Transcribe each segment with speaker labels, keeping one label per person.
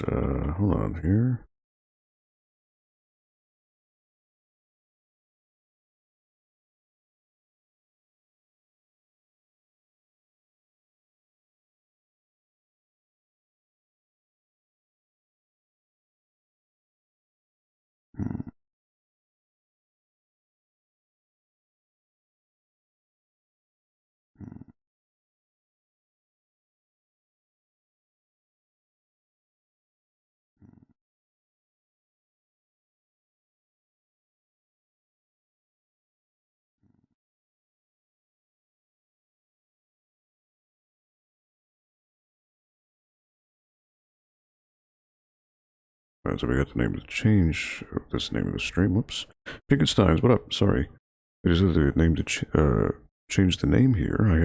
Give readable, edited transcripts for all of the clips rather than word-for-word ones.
Speaker 1: hold on here. Hmm. Alright, so we got the name of the change. This name of the stream. Whoops. Pinkensteins, what up? Sorry. I just had the name to change the name here. I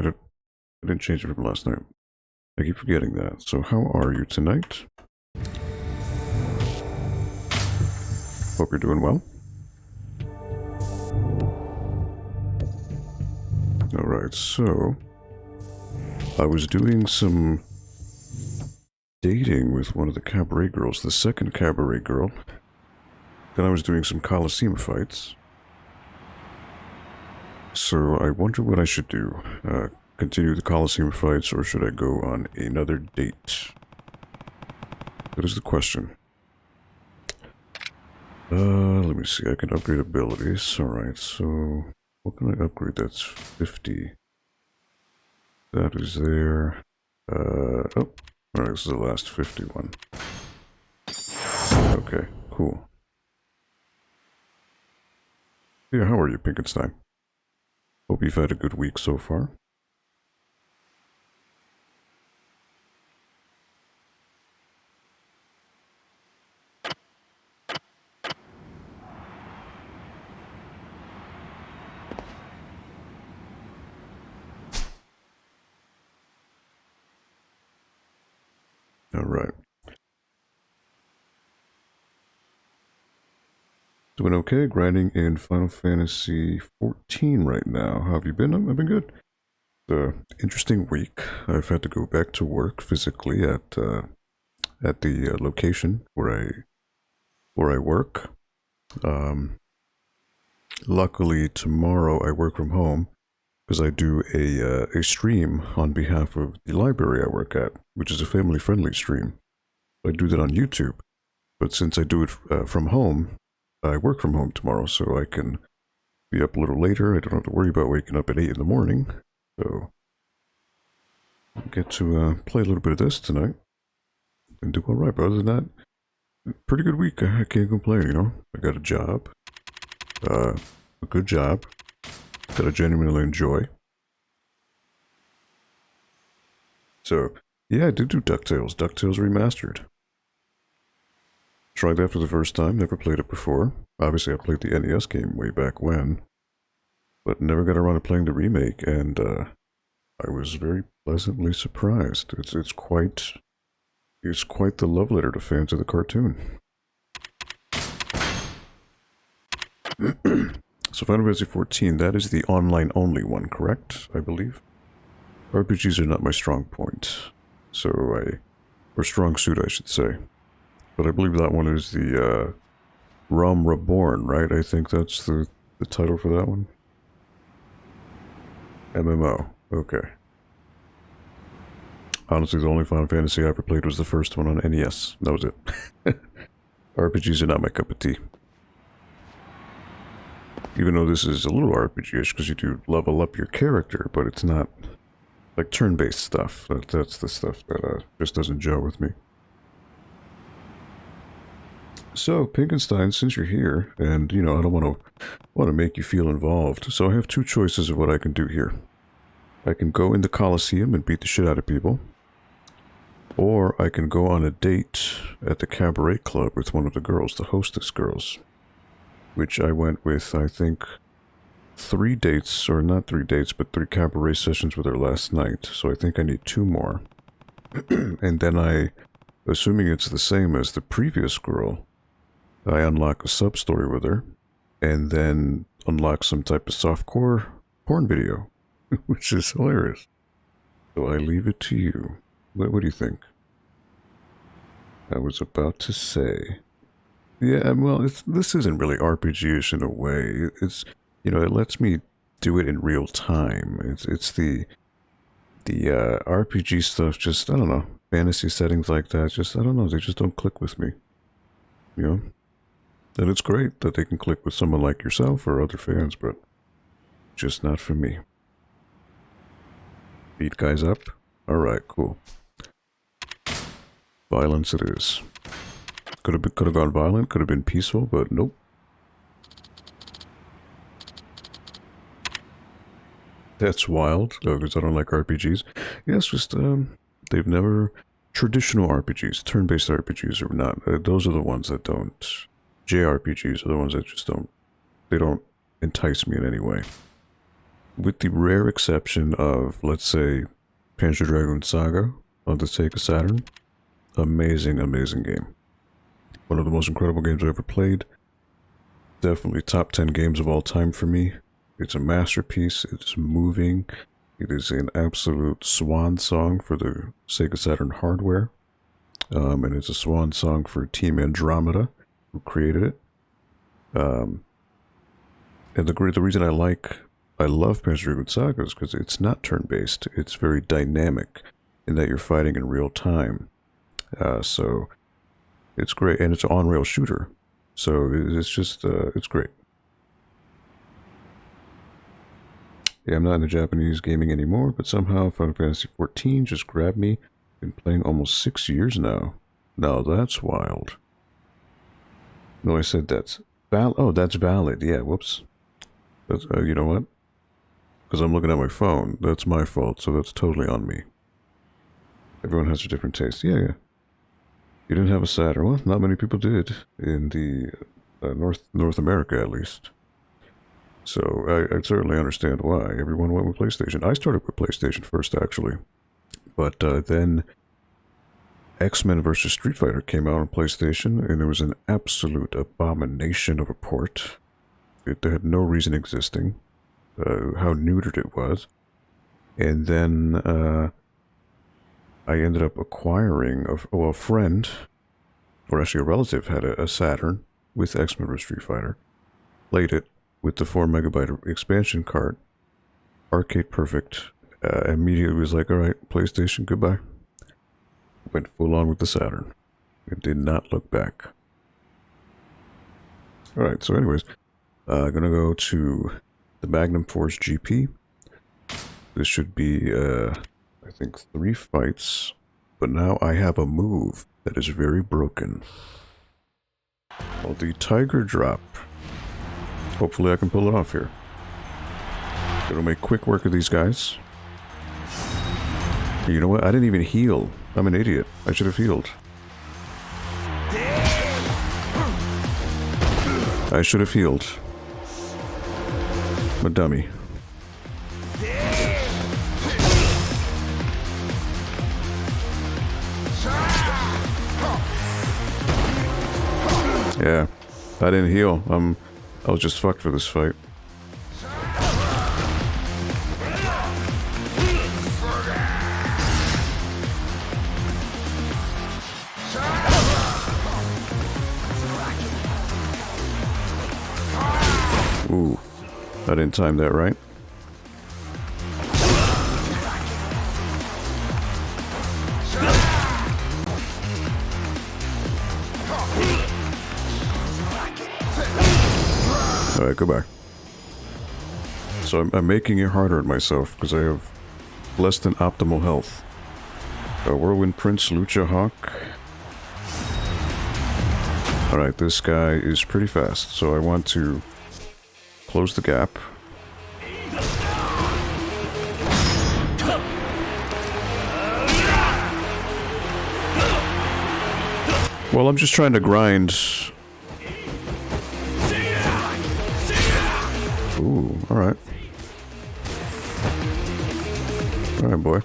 Speaker 1: didn't change it from last night. I keep forgetting that. So how are you tonight? Hope you're doing well. Alright, so I was doing some dating with one of the cabaret girls, the second cabaret girl. Then I was doing some Coliseum fights. So I wonder what I should do. Continue the Coliseum fights, or should I go on another date? That is the question. Let me see. I can upgrade abilities. Alright, so what can I upgrade? That's 50. That is there. Oh. Alright, this is the last 51. Okay, cool. Yeah, how are you, Pinkenstein? Hope you've had a good week so far. Alright. Doing okay, grinding in Final Fantasy 14 right now. How have you been? I've been good. Interesting week. I've had to go back to work physically at the location where I work. Luckily, tomorrow I work from home because I do a stream on behalf of the library I work at, which is a family-friendly stream. I do that on YouTube, but since I do it from home, I work from home tomorrow, so I can be up a little later. I don't have to worry about waking up at 8 in the morning, so I get to play a little bit of this tonight and do all right. But other than that, pretty good week. I can't complain, you know. I got a job, a good job that I genuinely enjoy. So, yeah, I did do DuckTales. DuckTales Remastered. Tried that for the first time, never played it before. Obviously, I played the NES game way back when, but never got around to playing the remake, and I was very pleasantly surprised. It's quite the love letter to fans of the cartoon. So Final Fantasy 14, that is the online-only one, correct? I believe? RPGs are not my strong point. Or strong suit, I should say. But I believe that one is the, Rom Reborn, right? I think that's the title for that one. MMO, okay. Honestly, the only Final Fantasy I ever played was the first one on NES. That was it. RPGs are not my cup of tea. Even though this is a little RPG-ish, because you do level up your character, but it's not like turn-based stuff. That's the stuff that just doesn't gel with me. So, Pinkenstein, since you're here, and, you know, I don't want to make you feel involved, so I have two choices of what I can do here. I can go in the Coliseum and beat the shit out of people, or I can go on a date at the Cabaret Club with one of the girls, the hostess girls, which I went with, I think, 3 dates, or not 3 dates, but 3 cabaret sessions with her last night, so I think I need 2 more. And then assuming it's the same as the previous girl, I unlock a sub-story with her, and then unlock some type of softcore porn video, which is hilarious. So I leave it to you. What do you think? I was about to say. Yeah, well, this isn't really RPG-ish in a way. It's, you know, it lets me do it in real time. It's the RPG stuff. Just I don't know, fantasy settings like that. Just I don't know. They just don't click with me. You know, and it's great that they can click with someone like yourself or other fans, but just not for me. Beat guys up. All right, cool. Violence it is. Could have gone violent. Could have been peaceful, but nope. That's wild. Because I don't like RPGs. Yeah, it's just they've never traditional RPGs, turn-based RPGs are not. Those are the ones that don't. JRPGs are the ones that just don't. They don't entice me in any way. With the rare exception of, let's say, Panzer Dragoon Saga on the Sega Saturn. Amazing, amazing game. One of the most incredible games I've ever played. Definitely top 10 games of all time for me. It's a masterpiece. It's moving. It is an absolute swan song for the Sega Saturn hardware. And it's a swan song for Team Andromeda, who created it. And the reason I love Panzer Dragoon Saga is because it's not turn-based. It's very dynamic in that you're fighting in real time. So it's great, and it's an on-rail shooter. So it's just, it's great. Yeah, I'm not into Japanese gaming anymore, but somehow Final Fantasy XIV just grabbed me. Been playing almost 6 years now. Now that's wild. No, I said that's valid. Oh, that's valid. Yeah, whoops. That's, you know what? Because I'm looking at my phone. That's my fault, so that's totally on me. Everyone has a different taste. Yeah, yeah. You didn't have a Saturn. Well, not many people did in the North America, at least. So I certainly understand why everyone went with PlayStation. I started with PlayStation first, actually, but then X-Men vs. Street Fighter came out on PlayStation, and it was an absolute abomination of a port. It had no reason existing. How neutered it was, and then I ended up acquiring a friend, or actually a relative, had a Saturn with X-Men vs. Street Fighter. Played it with the 4 megabyte expansion card, arcade perfect. Immediately was like, all right, PlayStation, goodbye. Went full on with the Saturn. It did not look back. All right, so anyways, gonna go to the Magnum Force GP. This should be, I think, 3 fights, but now I have a move that is very broken. Called the Tiger Drop. Hopefully I can pull it off here. Gonna make quick work of these guys. You know what? I didn't even heal. I'm an idiot. I should have healed. I should have healed. I'm a dummy. Yeah, I didn't heal. I was just fucked for this fight. Ooh, I didn't time that right. Alright, go back. So I'm making it harder on myself because I have less than optimal health. Whirlwind Prince, Lucha Hawk. Alright, this guy is pretty fast, so I want to close the gap. Well, I'm just trying to grind. Ooh, alright. Alright, boy.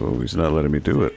Speaker 1: Oh, he's not letting me do it.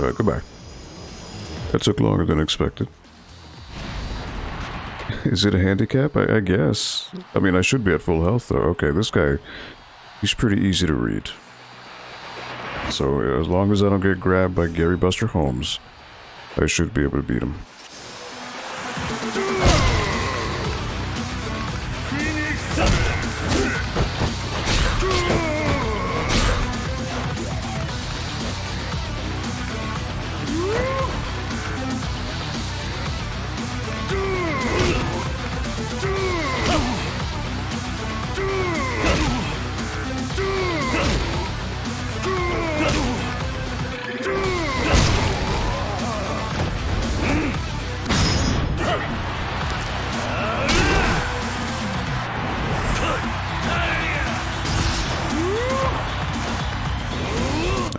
Speaker 1: Alright, goodbye. That took longer than expected. Is it a handicap? I guess. I mean, I should be at full health, though. Okay, this guy, he's pretty easy to read. So, as long as I don't get grabbed by Gary Buster Holmes, I should be able to beat him.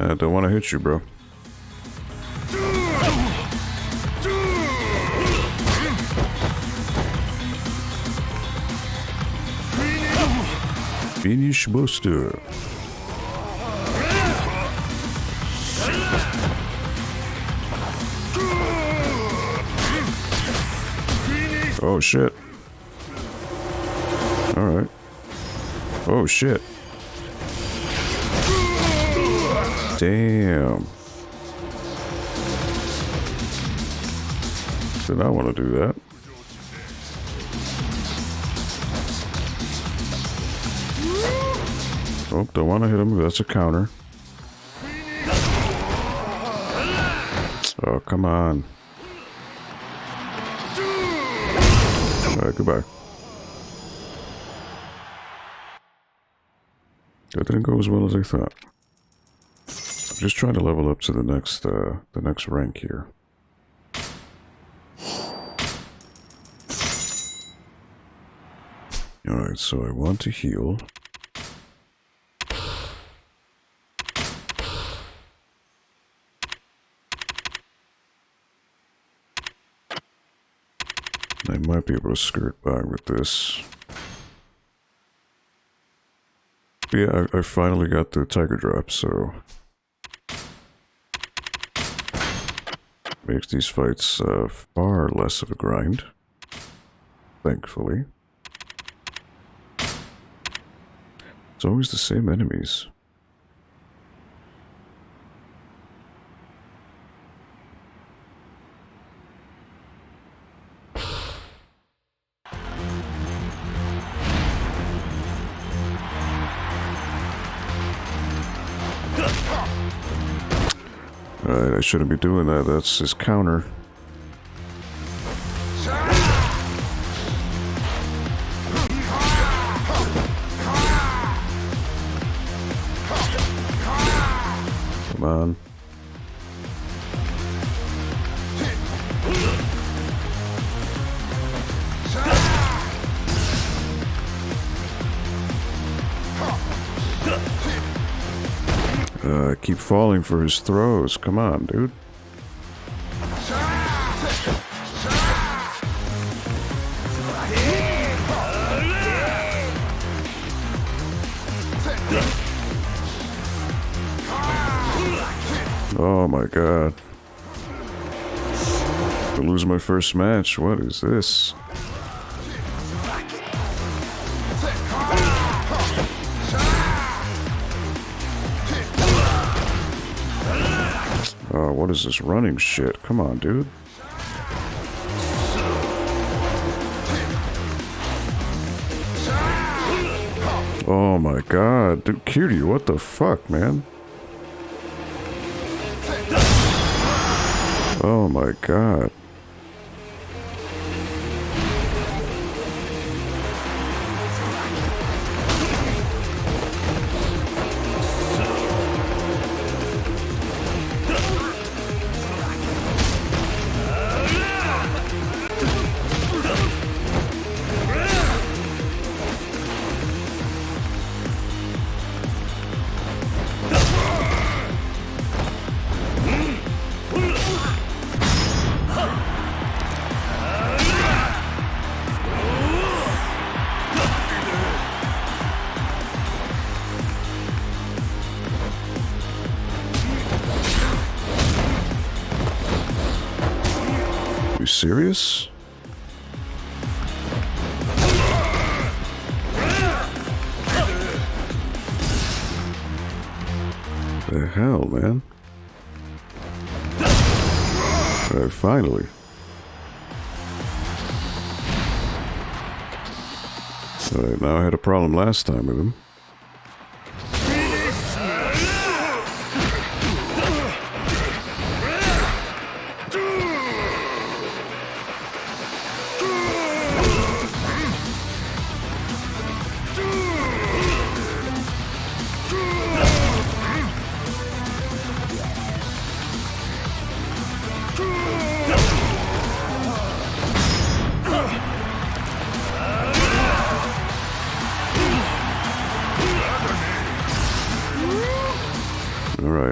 Speaker 1: I don't want to hit you, bro. Finish Buster. Oh shit. Alright. Oh shit. Damn. Did not want to do that. Oh, don't want to hit him. That's a counter. Oh, come on. Alright, goodbye. That didn't go as well as I thought. I'm just trying to level up to the next rank here. Alright, so I want to heal. I might be able to skirt by with this. Yeah, I finally got the tiger drop, so... makes these fights far less of a grind. Thankfully. It's always the same enemies. Alright, I shouldn't be doing that. That's his counter. Come on. I keep falling for his throws. Come on, dude. Oh my god. To lose my first match. What is this? Oh, what is this running shit? Come on, dude. Oh my god. Dude, Kiryu, what the fuck, man? Oh my god. You serious? The hell, man? Alright, finally. Alright, now I had a problem last time with him.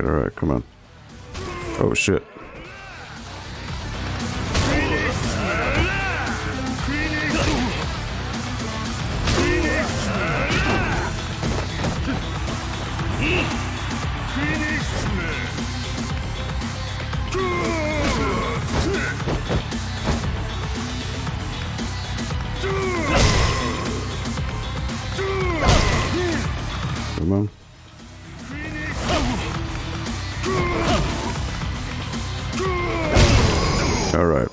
Speaker 1: Alright, come on. Oh shit. Come on. Alright.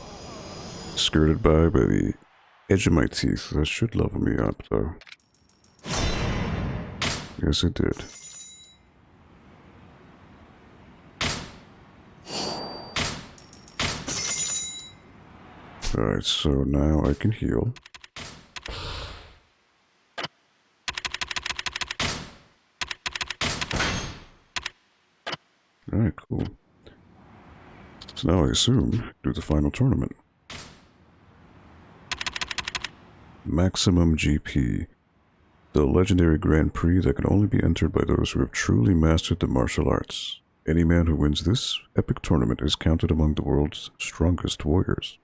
Speaker 1: Skirted by the edge of my teeth. That should level me up, though. Yes, it did. Alright, so now I can heal. Alright, cool. So now I assume do the final tournament. Maximum GP. The legendary Grand Prix that can only be entered by those who have truly mastered the martial arts. Any man who wins this epic tournament is counted among the world's strongest warriors.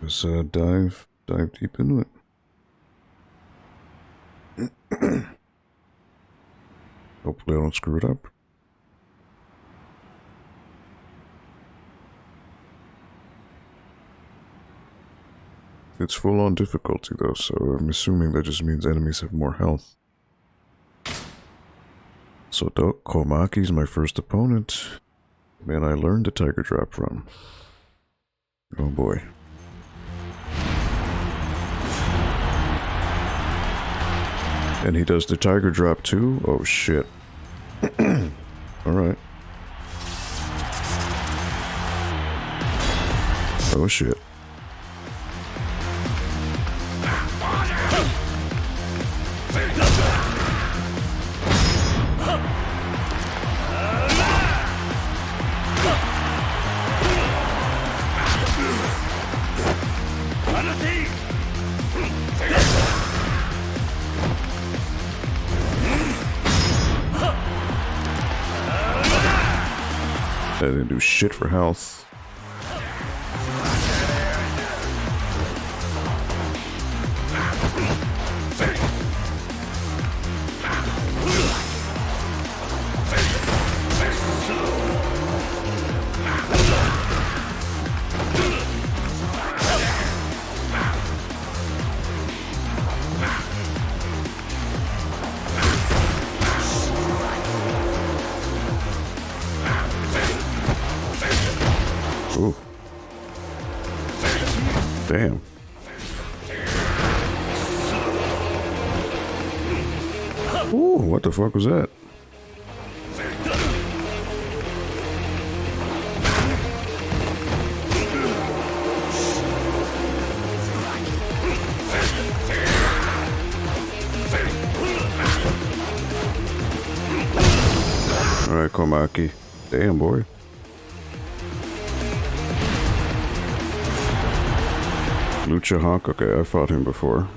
Speaker 1: Let's dive deep into it. Hopefully I don't screw it up. It's full on difficulty though, so I'm assuming that just means enemies have more health. So Komaki's my first opponent. Man, I learned the Tiger Drop from. Oh boy. And he does the Tiger Drop too? Oh shit. Alright. Oh shit. I didn't do shit for health. Ooh, what the fuck was that? Alright, Komaki. Damn, boy. Lucha Hawk? Okay, I fought him before.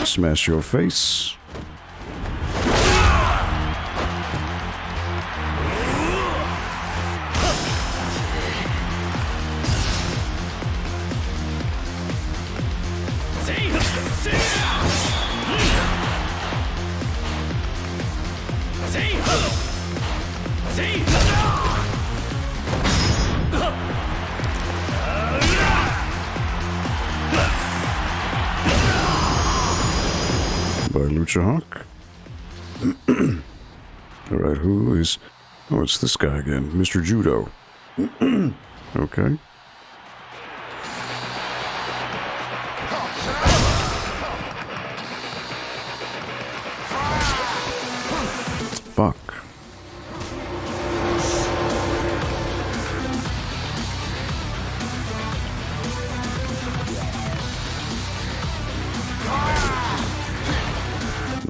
Speaker 1: Smash your face. By Lucha Hawk. Alright, who is... Oh, it's this guy again. Mr. Judo. Okay. Fuck.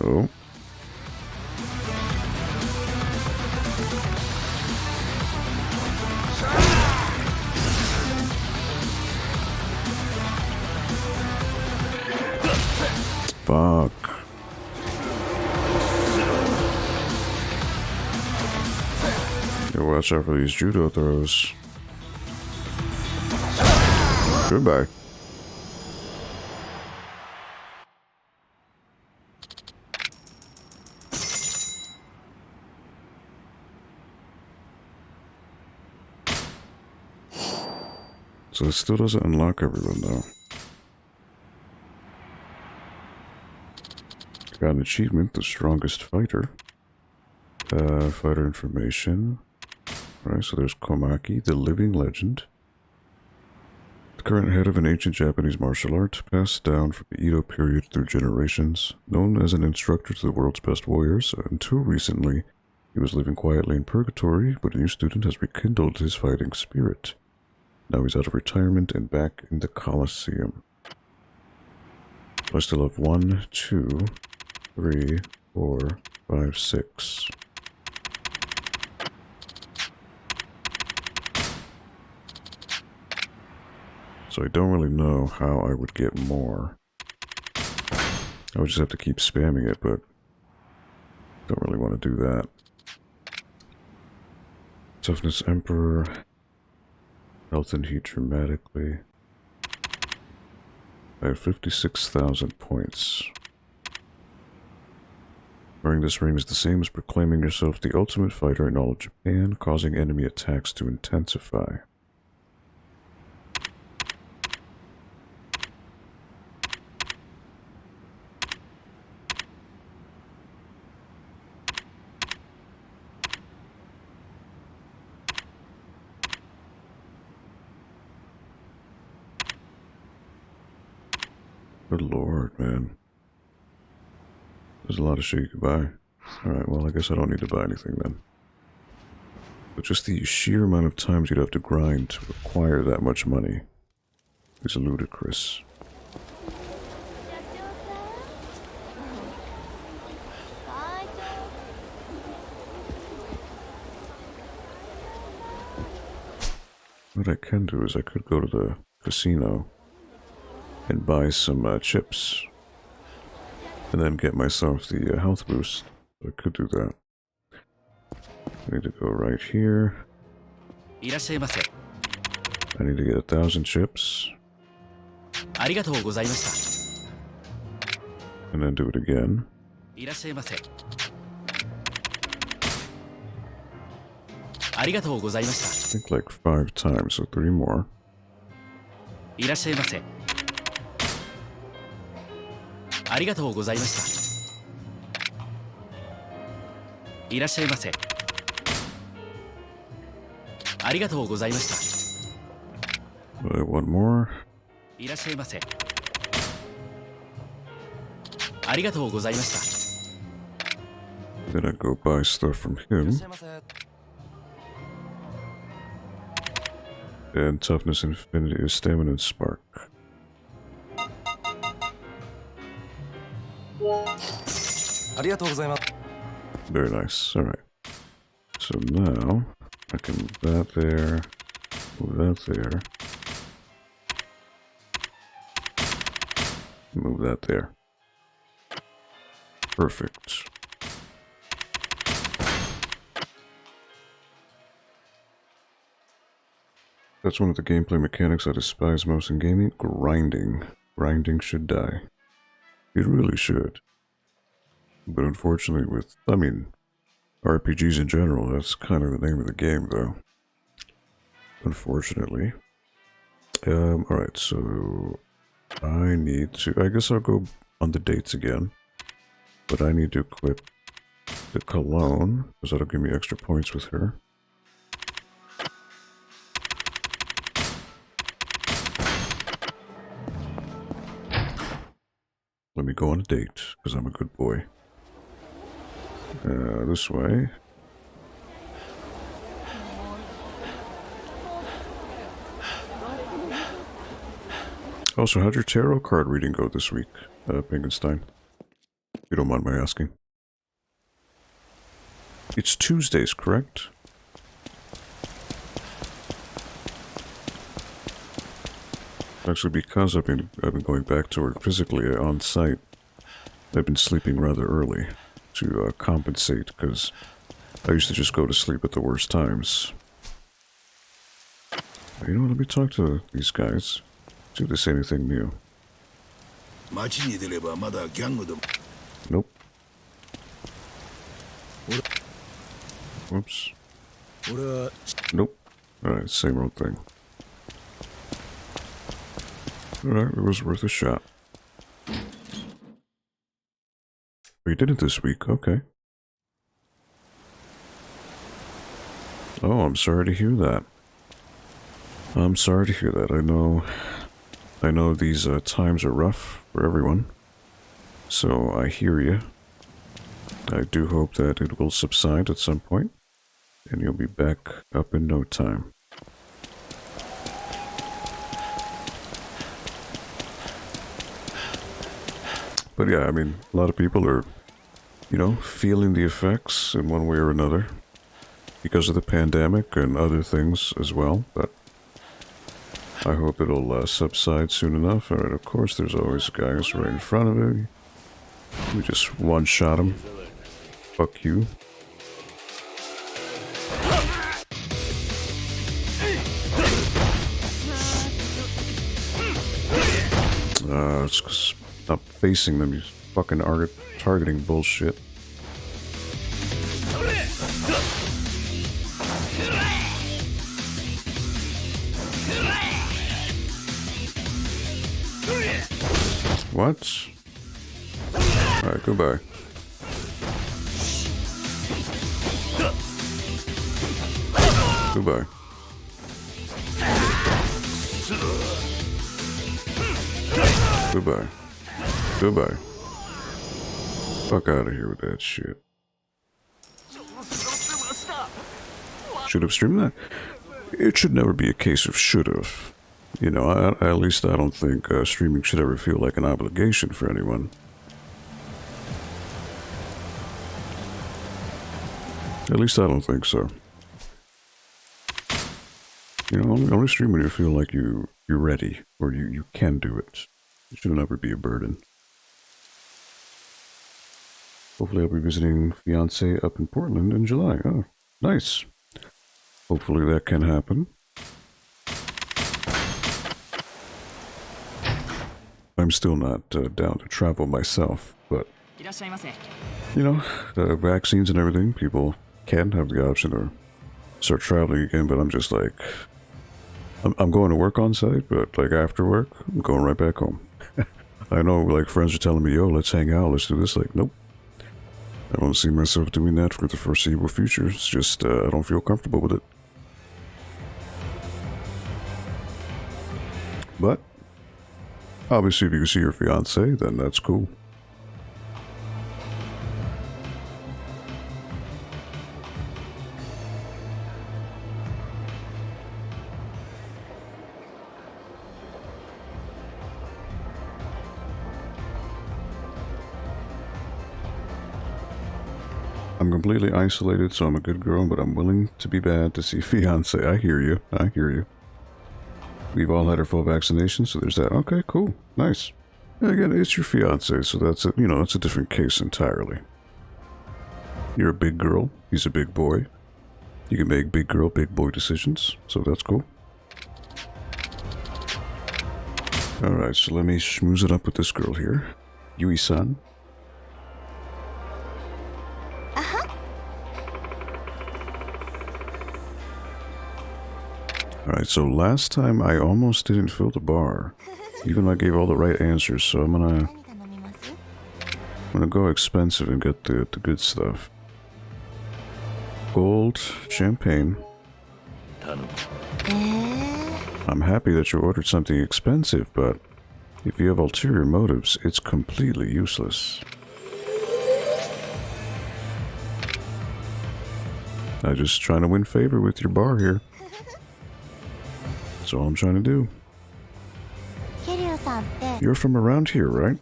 Speaker 1: No. Fuck. Yeah, watch out for these judo throws. Goodbye. So it still doesn't unlock everyone though. Got an achievement, the strongest fighter. Fighter information. Alright, so there's Komaki, the living legend. The current head of an ancient Japanese martial art, passed down from the Edo period through generations. Known as an instructor to the world's best warriors, until recently he was living quietly in purgatory, but a new student has rekindled his fighting spirit. Now he's out of retirement and back in the Colosseum. I still have 1, 2, 3, 4, 5, 6. So I don't really know how I would get more. I would just have to keep spamming it, but don't really want to do that. Toughness Emperor. Health and heat dramatically. I have 56,000 points. Wearing this ring is the same as proclaiming yourself the ultimate fighter in all of Japan, causing enemy attacks to intensify. Good lord, man. There's a lot of shit you could buy. Alright, well, I guess I don't need to buy anything then. But just the sheer amount of times you'd have to grind to acquire that much money is ludicrous. What I can do is I could go to the casino and buy some chips, and then get myself the health boost. I could do that. I need to go right here. I need to get 1,000 chips. And then do it again.
Speaker 2: いらっしゃいませ。ありがとうございまし
Speaker 1: I think like 5 times, so 3 more.
Speaker 2: た。いらっしゃいませ。ありがとうございました。いらっしゃいませ。ありがとうございました。
Speaker 1: One more.
Speaker 2: いらっしゃいませ。ありがとうございました。
Speaker 1: Then I go buy stuff from him. And toughness, infinity, is stamina, and spark. Very nice. Alright. So now I can move that there. Move that there. Move that there. Perfect. That's one of the gameplay mechanics I despise most in gaming. Grinding. Grinding should die. It really should. But unfortunately RPGs in general, that's kind of the name of the game, though. Unfortunately. Alright, so I need to... I guess I'll go on the dates again. But I need to equip the cologne, because that'll give me extra points with her. Let me go on a date, because I'm a good boy. This way. Also, how'd your tarot card reading go this week, Pinkenstein? If you don't mind my asking. It's Tuesdays, correct? Actually, because I've been going back to work physically on site, I've been sleeping rather early to compensate, because I used to just go to sleep at the worst times. You know what, let me talk to these guys. See if they say anything new. Nope. Whoops. Nope. Alright, same old thing. Alright, it was worth a shot. We did it this week, okay. Oh, I'm sorry to hear that. I'm sorry to hear that. I know these times are rough for everyone. So I hear you. I do hope that it will subside at some point, and you'll be back up in no time. But yeah, I mean, a lot of people are, you know, feeling the effects in one way or another because of the pandemic and other things as well, but I hope it'll subside soon enough. And of course, there's always guys right in front of it. We just one-shot him. Fuck you. It's 'cause not facing them, you fucking targeting bullshit. What? Alright, goodbye. Goodbye. Goodbye. Goodbye. Fuck out of here with that shit. Should have streamed that? It should never be a case of should have. You know, at least I don't think streaming should ever feel like an obligation for anyone. At least I don't think so. You know, only stream when you feel like you're ready, or you can do it. It should never be a burden. Hopefully I'll be visiting fiance up in Portland in July. Oh, nice. Hopefully that can happen. I'm still not down to travel myself, but
Speaker 2: いらっしゃいませ。
Speaker 1: You know, vaccines and everything, people can have the option to start traveling again, but I'm just like, I'm going to work on site, but like after work, I'm going right back home. I know, like, friends are telling me, yo, let's hang out, let's do this. Like, nope. I don't see myself doing that for the foreseeable future. It's just, I don't feel comfortable with it. But, obviously, if you can see your fiance, then that's cool. I'm completely isolated, so I'm a good girl, but I'm willing to be bad to see fiance. I hear you. I hear you. We've all had our full vaccination, so there's that. Okay, cool. Nice. And again, it's your fiance, so that's a, you know, it's a different case entirely. You're a big girl. He's a big boy. You can make big girl, big boy decisions, so that's cool. Alright, so let me schmooze it up with this girl here. Yui-san. Alright, so last time I almost didn't fill the bar. Even though I gave all the right answers, so I'm gonna go expensive and get the good stuff. Gold, champagne. I'm happy that you ordered something expensive, but if you have ulterior motives, it's completely useless. I'm just trying to win favor with your bar here. That's all I'm trying to do. You're from around here, right?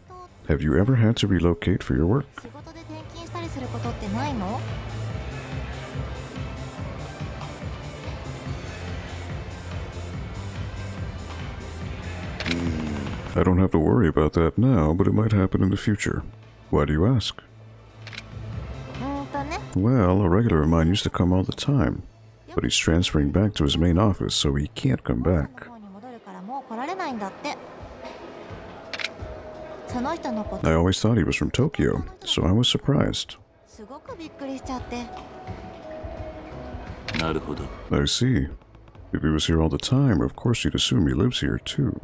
Speaker 1: Have you ever had to relocate for your work? I don't have to worry about that now, but it might happen in the future. Why do you ask? Well, a regular of mine used to come all the time, but he's transferring back to his main office, so he can't come back. I always thought he was from Tokyo, so I was surprised. I see. If he was here all the time, of course you'd assume he lives here too.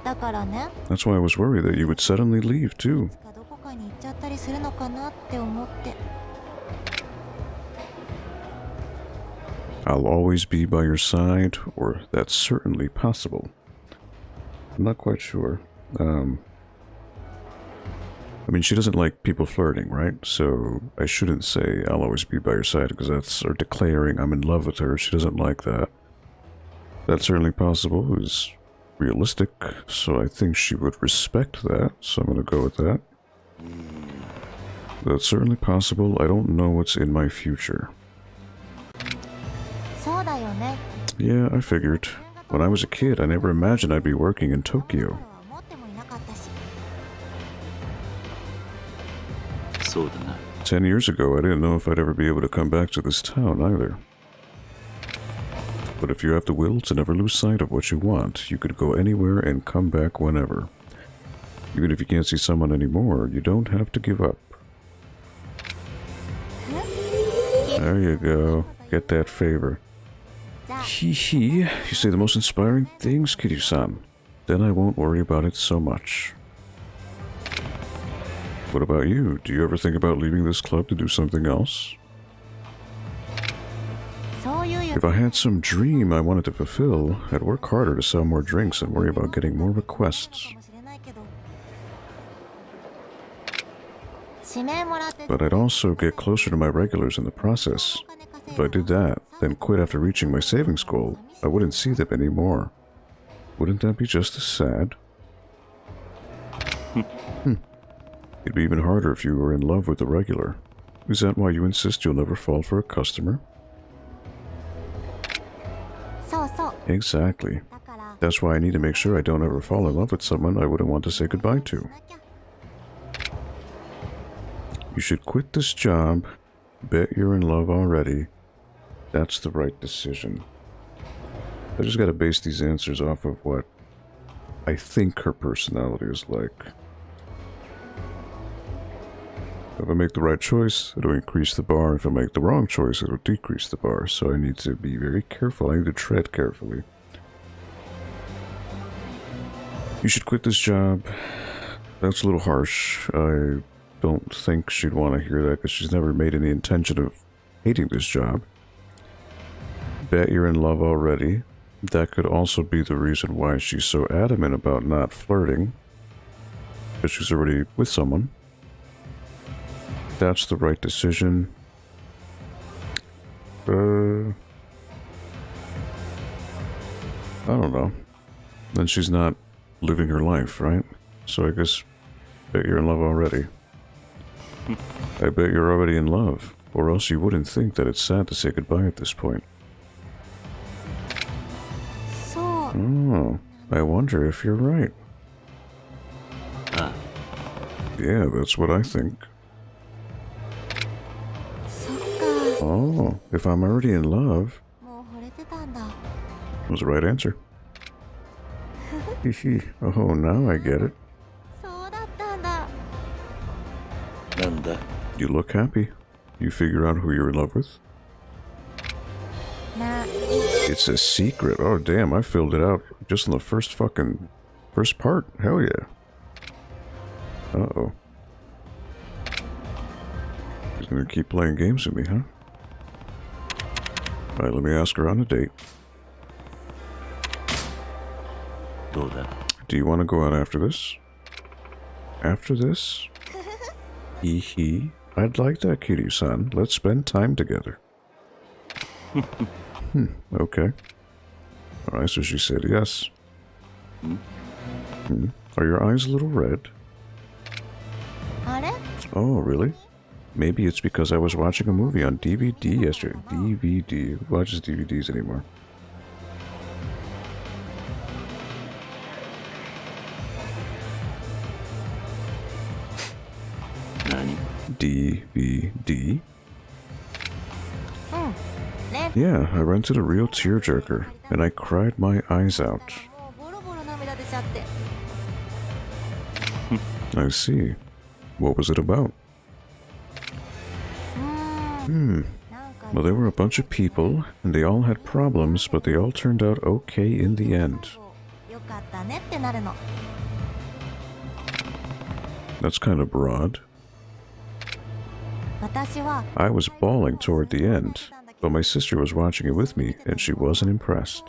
Speaker 1: That's why I was worried that you would suddenly leave too. I'll always be by your side, or that's certainly possible. I'm not quite sure. I mean, she doesn't like people flirting, right? So I shouldn't say I'll always be by your side, because that's or declaring I'm in love with her. She doesn't like that. That's certainly possible. Is realistic, so I think she would respect that, so I'm gonna go with that. That's certainly possible. I don't know what's in my future. Yeah, I figured. When I was a kid, I never imagined I'd be working in Tokyo.
Speaker 3: So
Speaker 1: 10 years ago, I didn't know if I'd ever be able to come back to this town either. But if you have the will to never lose sight of what you want, you could go anywhere and come back whenever. Even if you can't see someone anymore, you don't have to give up. There you go. Get that favor. Hee hee. You say the most inspiring things, Kiryu-san. Then I won't worry about it so much. What about you? Do you ever think about leaving this club to do something else? If I had some dream I wanted to fulfill, I'd work harder to sell more drinks and worry about getting more requests. But I'd also get closer to my regulars in the process. If I did that, then quit after reaching my savings goal, I wouldn't see them anymore. Wouldn't that be just as sad? It'd be even harder if you were in love with the regular. Is that why you insist you'll never fall for a customer? Exactly. That's why I need to make sure I don't ever fall in love with someone I wouldn't want to say goodbye to. You should quit this job. Bet you're in love already. That's the right decision. I just gotta base these answers off of what I think her personality is like. If I make the right choice, it'll increase the bar. If I make the wrong choice, it'll decrease the bar. So I need to be very careful. I need to tread carefully. You should quit this job. That's a little harsh. I don't think she'd want to hear that because she's never made any intention of hating this job. Bet you're in love already. That could also be the reason why she's so adamant about not flirting. Because she's already with someone. That's the right decision. I don't know. Then she's not living her life, right? So I guess bet you're in love already. I bet you're already in love, or else you wouldn't think that it's sad to say goodbye at this point. Oh, I wonder if you're right. Yeah, that's what I think. Oh, if I'm already in love, was the right answer. Oh, now I get it. You look happy. You figure out who you're in love with? It's a secret. Oh, damn, I filled it out just in the first part. Hell yeah. Uh-oh. She's gonna keep playing games with me, huh? Alright, let me ask her on a date. Do you want to go out after this? After this? I'd like that, Kiryu-san. Let's spend time together. Okay. Alright, so she said yes. Are your eyes a little red? Oh, really? Maybe it's because I was watching a movie on DVD yesterday. DVD. Who watches DVDs anymore? DVD? Yeah, I rented a real tearjerker, and I cried my eyes out. I see. What was it about? Well, there were a bunch of people, and they all had problems, but they all turned out okay in the end. That's kind of broad. I was bawling toward the end, but my sister was watching it with me, and she wasn't impressed.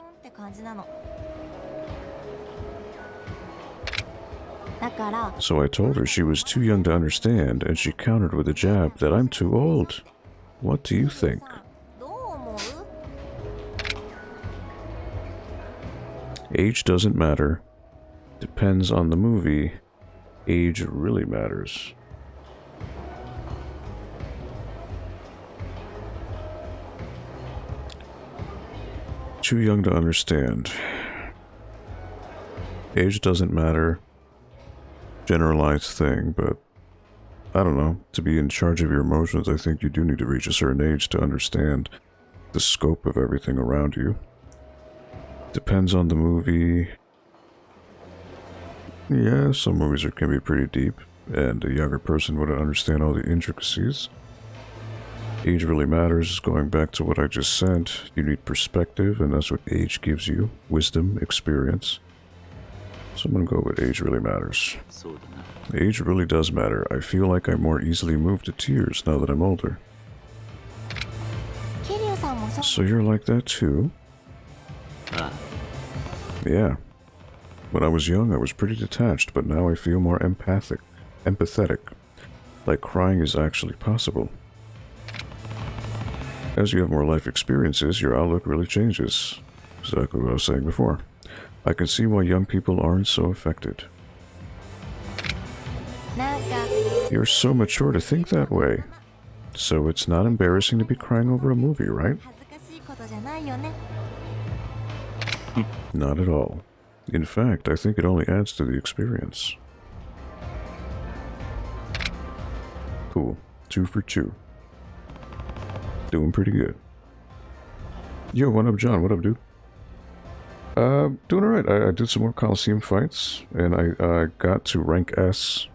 Speaker 1: So I told her she was too young to understand, and she countered with a jab that I'm too old. What do you think? Age doesn't matter. Depends on the movie. Age really matters. Too young to understand. Age doesn't matter. Generalized thing, but I don't know. To be in charge of your emotions, I think you do need to reach a certain age to understand the scope of everything around you. Depends on the movie. Yeah, some movies can be pretty deep, and a younger person wouldn't understand all the intricacies. Age really matters. Going back to what I just said, you need perspective, and that's what age gives you. Wisdom, experience. So I'm gonna go with age really matters. Age really does matter. I feel like I'm more easily moved to tears now that I'm older. So you're like that too? Yeah. When I was young, I was pretty detached, but now I feel more empathetic. Like crying is actually possible. As you have more life experiences, your outlook really changes. Exactly what I was saying before. I can see why young people aren't so affected. You're so mature to think that way. So it's not embarrassing to be crying over a movie, right? Not at all. In fact, I think it only adds to the experience. Cool. 2 for 2. Doing pretty good. Yo, what up, John? What up, dude? Doing alright. I did some more Coliseum fights, and I got to rank S.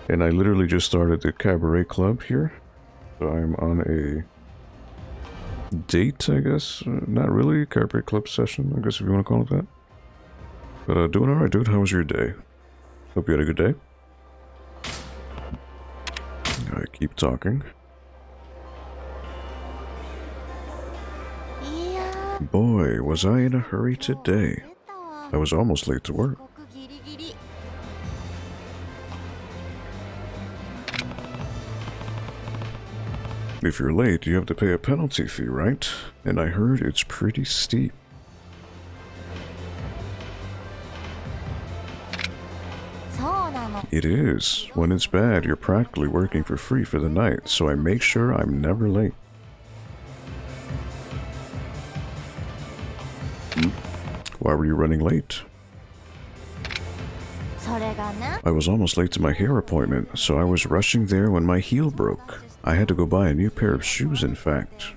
Speaker 1: And I literally just started the cabaret club here. So I'm on a date, I guess. Not really, cabaret club session, I guess if you want to call it that. But doing alright, dude. How was your day? Hope you had a good day. Alright, keep talking. Boy, was I in a hurry today. I was almost late to work. If you're late, you have to pay a penalty fee, right? And I heard it's pretty steep. It is. When it's bad, you're practically working for free for the night, so I make sure I'm never late. Why were you running late? I was almost late to my hair appointment, so I was rushing there when my heel broke. I had to go buy a new pair of shoes, in fact.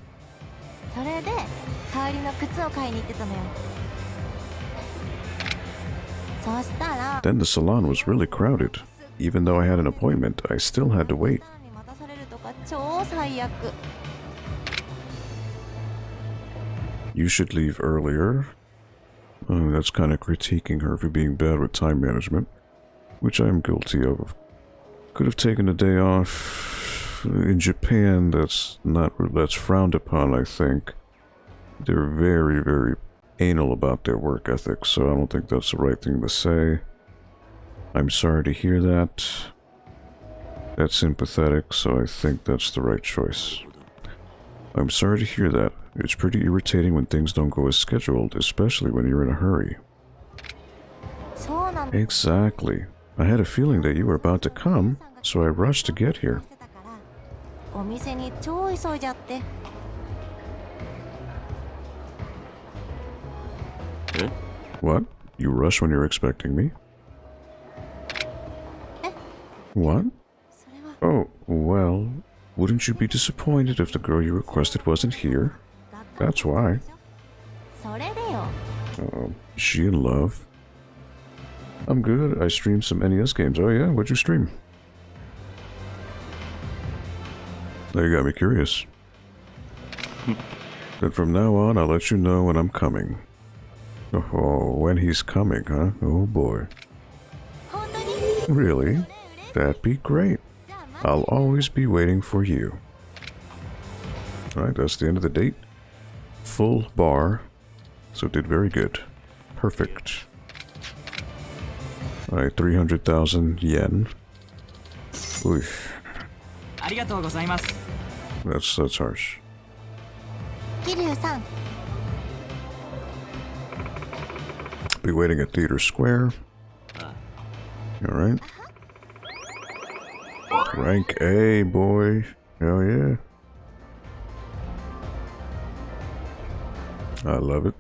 Speaker 1: Then the salon was really crowded. Even though I had an appointment, I still had to wait. You should leave earlier. Oh, that's kind of critiquing her for being bad with time management, which I'm guilty of. Could have taken a day off. In Japan, that's frowned upon, I think. They're very, very anal about their work ethic, so I don't think that's the right thing to say. I'm sorry to hear that. That's sympathetic, so I think that's the right choice. I'm sorry to hear that. It's pretty irritating when things don't go as scheduled, especially when you're in a hurry. Exactly. I had a feeling that you were about to come, so I rushed to get here. What? You rush when you're expecting me? What? Oh, well, wouldn't you be disappointed if the girl you requested wasn't here? That's why. Oh, is she in love? I'm good. I streamed some NES games. Oh yeah? What'd you stream? Now you got me curious. Then from now on, I'll let you know when I'm coming. Oh, when he's coming, huh? Oh boy. Really? That'd be great. I'll always be waiting for you. Alright, that's the end of the date. Full bar. So did very good. Perfect. Alright, 300,000 yen. Oof. That's harsh. Be waiting at Theater Square. Alright. Rank A, boy. Hell yeah. I love it.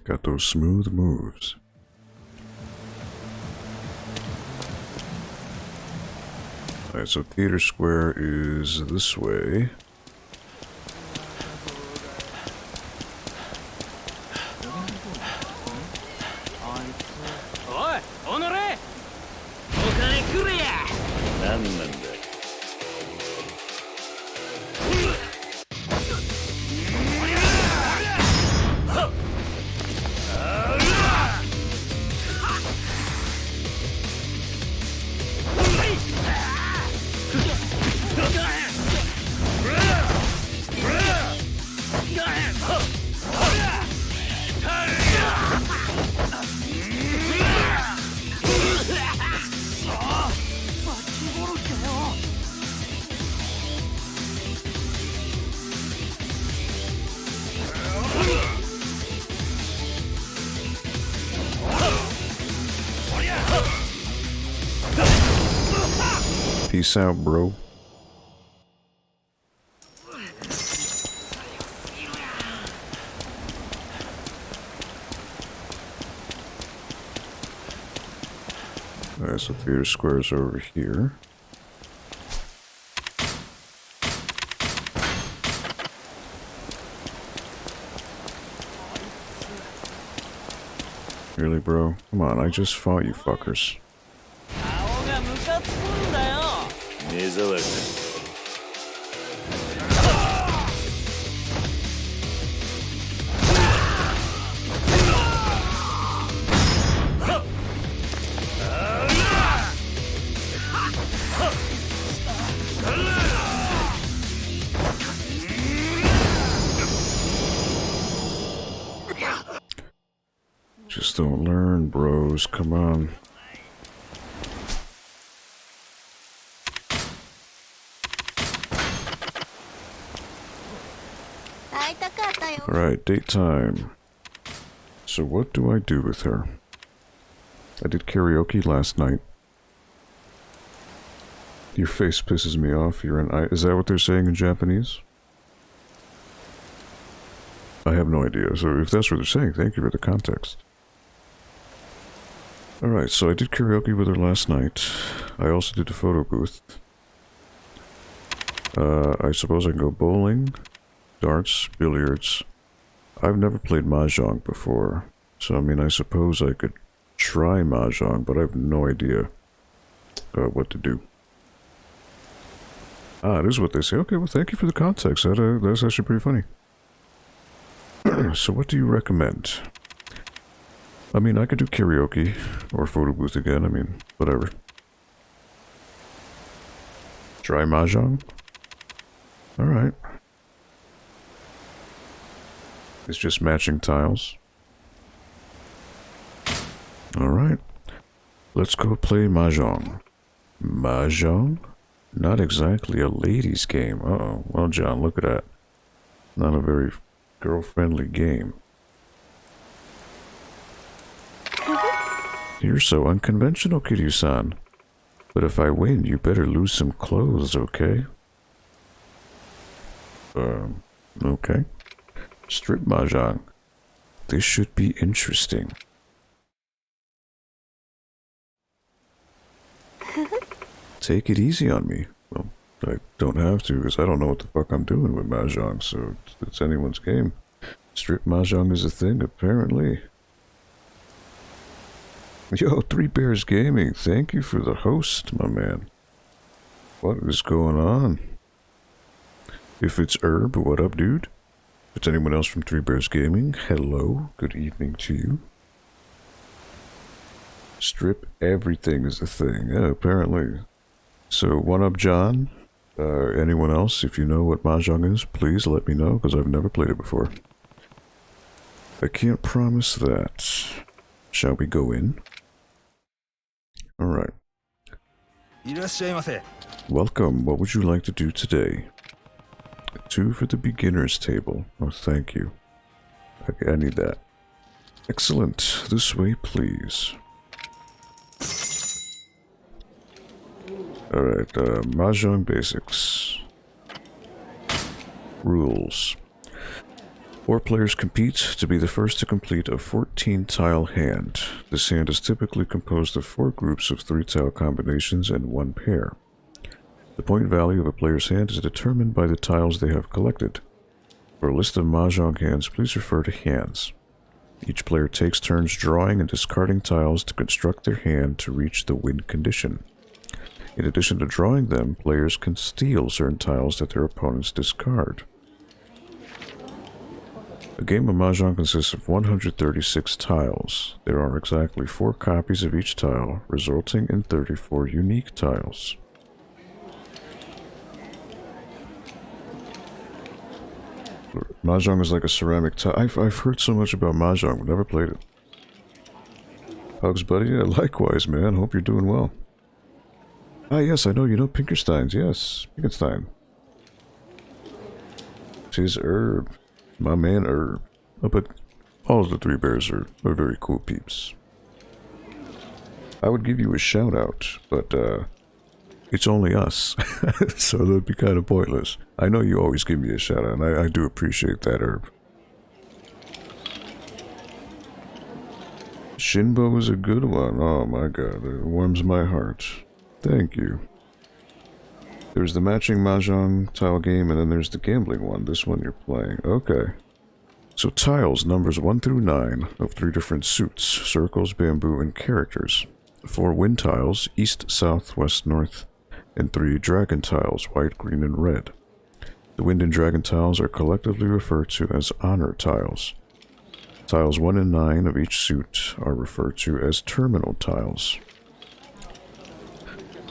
Speaker 1: Got those smooth moves. Alright, so Theater Square is this way. Peace out, bro. Alright, so Theater Square is over here. Really, bro? Come on, I just fought you fuckers.
Speaker 3: 顔がムカつくんだよ。
Speaker 4: 目障り
Speaker 1: Just don't learn, bros. Come on. Alright, date time. So what do I do with her? I did karaoke last night. Your face pisses me off. You're an Is that what they're saying in Japanese? I have no idea. So if that's what they're saying, thank you for the context. Alright, so I did karaoke with her last night. I also did the photo booth. I suppose I can go bowling, darts, billiards. I've never played mahjong before. So, I mean, I suppose I could try mahjong, but I have no idea what to do. Ah, it is what they say. Okay, well, thank you for the context. That's actually pretty funny. So what do you recommend? I mean, I could do karaoke or photo booth again. I mean, whatever. Try mahjong? Alright. It's just matching tiles. Alright. Let's go play mahjong. Mahjong? Not exactly a ladies' game. Uh-oh. Well, John, look at that. Not a very girl-friendly game. You're so unconventional, Kiryu-san. But if I win, you better lose some clothes, okay? Okay. Strip mahjong. This should be interesting. Take it easy on me. Well, I don't have to, because I don't know what the fuck I'm doing with mahjong, so it's anyone's game. Strip mahjong is a thing, apparently. Yo, Three Bears Gaming, thank you for the host, my man. What is going on? If it's Herb, what up, dude? If it's anyone else from Three Bears Gaming, hello, good evening to you. Strip everything is a thing, yeah, apparently. So, one up, John. Anyone else, if you know what mahjong is, please let me know, because I've never played it before. I can't promise that. Shall we go in? Alright. Welcome. What would you like to do today? 2 for the beginner's table. Oh, thank you. Okay, I need that. Excellent. This way, please. Alright, mahjong basics. Rules. 4 players compete to be the first to complete a 14-tile hand. This hand is typically composed of 4 groups of 3-tile combinations and 1 pair. The point value of a player's hand is determined by the tiles they have collected. For a list of mahjong hands, please refer to hands. Each player takes turns drawing and discarding tiles to construct their hand to reach the win condition. In addition to drawing them, players can steal certain tiles that their opponents discard. A game of mahjong consists of 136 tiles. There are exactly 4 copies of each tile, resulting in 34 unique tiles. Mahjong is like a ceramic tile. I've heard so much about mahjong, but never played it. Hugs, buddy. Yeah, likewise, man. Hope you're doing well. Ah, yes, I know. You know Pinkerstein's. Yes, Pinkerstein. Tis Herb. My man Herb. Oh, but all of the 3 bears are very cool peeps. I would give you a shout out, but it's only us, so that'd be kind of pointless. I know you always give me a shout out, and I do appreciate that, Herb. Shinbo is a good one. Oh my god, it warms my heart. Thank you. There's the matching mahjong tile game, and then there's the gambling one. This one you're playing. Okay. So tiles, numbers 1 through 9 of 3 different suits, circles, bamboo, and characters. 4 wind tiles, east, south, west, north, and 3 dragon tiles, white, green, and red. The wind and dragon tiles are collectively referred to as honor tiles. Tiles 1 and 9 of each suit are referred to as terminal tiles.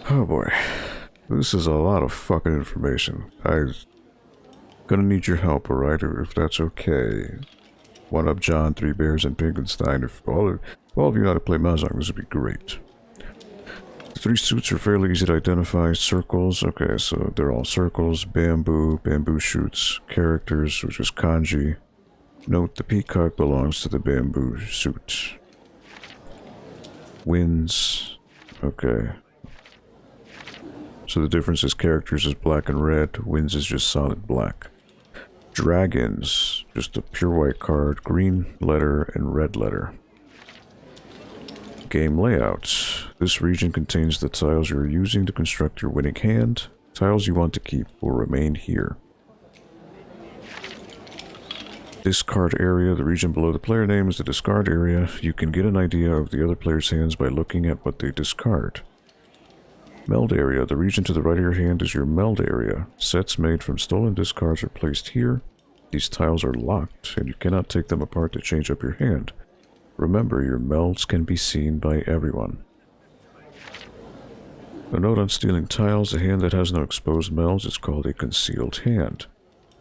Speaker 1: Oh boy, this is a lot of fucking information. I'm gonna need your help, alright, if that's okay. One up John, 3 Bears, and Pinkenstein. If all of you know how to play Mahjong, this would be great. The 3 suits are fairly easy to identify. Circles, okay, so they're all circles. Bamboo, bamboo shoots. Characters, which is kanji. Note, the peacock belongs to the bamboo suit. Winds, okay. So the difference is characters is black and red, winds is just solid black. Dragons, just a pure white card, green letter and red letter. Game layout. This region contains the tiles you're using to construct your winning hand. Tiles you want to keep will remain here. Discard area. The region below the player name is the discard area. You can get an idea of the other player's hands by looking at what they discard. Meld area. The region to the right of your hand is your meld area. Sets made from stolen discards are placed here. These tiles are locked, and you cannot take them apart to change up your hand. Remember, your melds can be seen by everyone. A note on stealing tiles. A hand that has no exposed melds is called a concealed hand.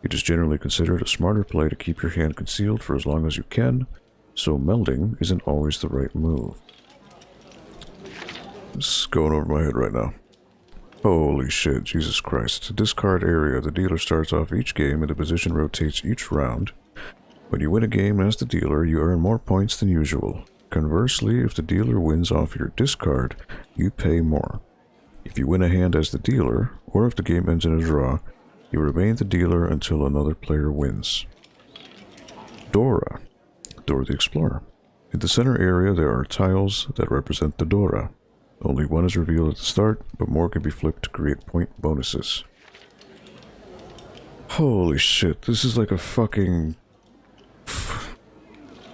Speaker 1: It is generally considered a smarter play to keep your hand concealed for as long as you can, so melding isn't always the right move. This is going over my head right now. Holy shit, Jesus Christ. Discard area. The dealer starts off each game and the position rotates each round. When you win a game as the dealer, you earn more points than usual. Conversely, if the dealer wins off your discard, you pay more. If you win a hand as the dealer, or if the game ends in a draw, you remain the dealer until another player wins. Dora. Dora the Explorer. In the center area, there are tiles that represent the Dora. Only one is revealed at the start, but more can be flipped to create point bonuses. Holy shit, this is like a fucking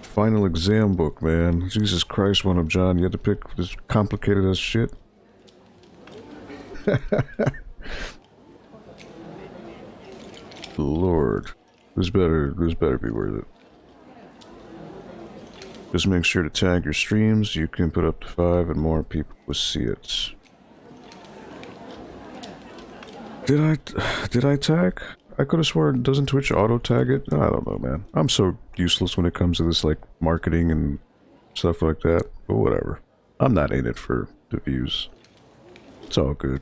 Speaker 1: final exam book, man. Jesus Christ, One Up John, you had to pick this complicated as shit. Lord, this better be worth it. Just make sure to tag your streams. You can put up to 5 and more people will see it. Did I tag? I could have sworn, doesn't Twitch auto tag it? I don't know, man. I'm so useless when it comes to this, like, marketing and stuff like that. But whatever. I'm not in it for the views. It's all good.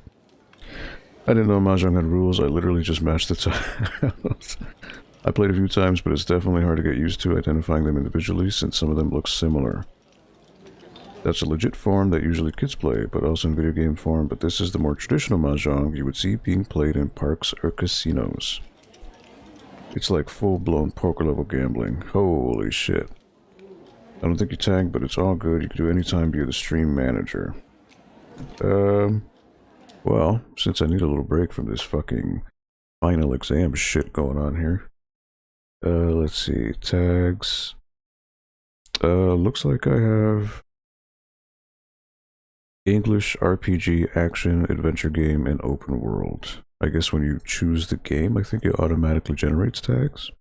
Speaker 1: I didn't know Mahjong had rules. I literally just matched the tiles. I played a few times, but it's definitely hard to get used to identifying them individually since some of them look similar. That's a legit form that usually kids play, but also in video game form, but this is the more traditional Mahjong you would see being played in parks or casinos. It's like full-blown poker level gambling. Holy shit. I don't think you tag, but it's all good. You can do anytime via the stream manager. Well, since I need a little break from this fucking final exam shit going on here. Let's see, tags. Looks like I have English RPG action adventure game and open world. I guess when you choose the game, I think it automatically generates tags.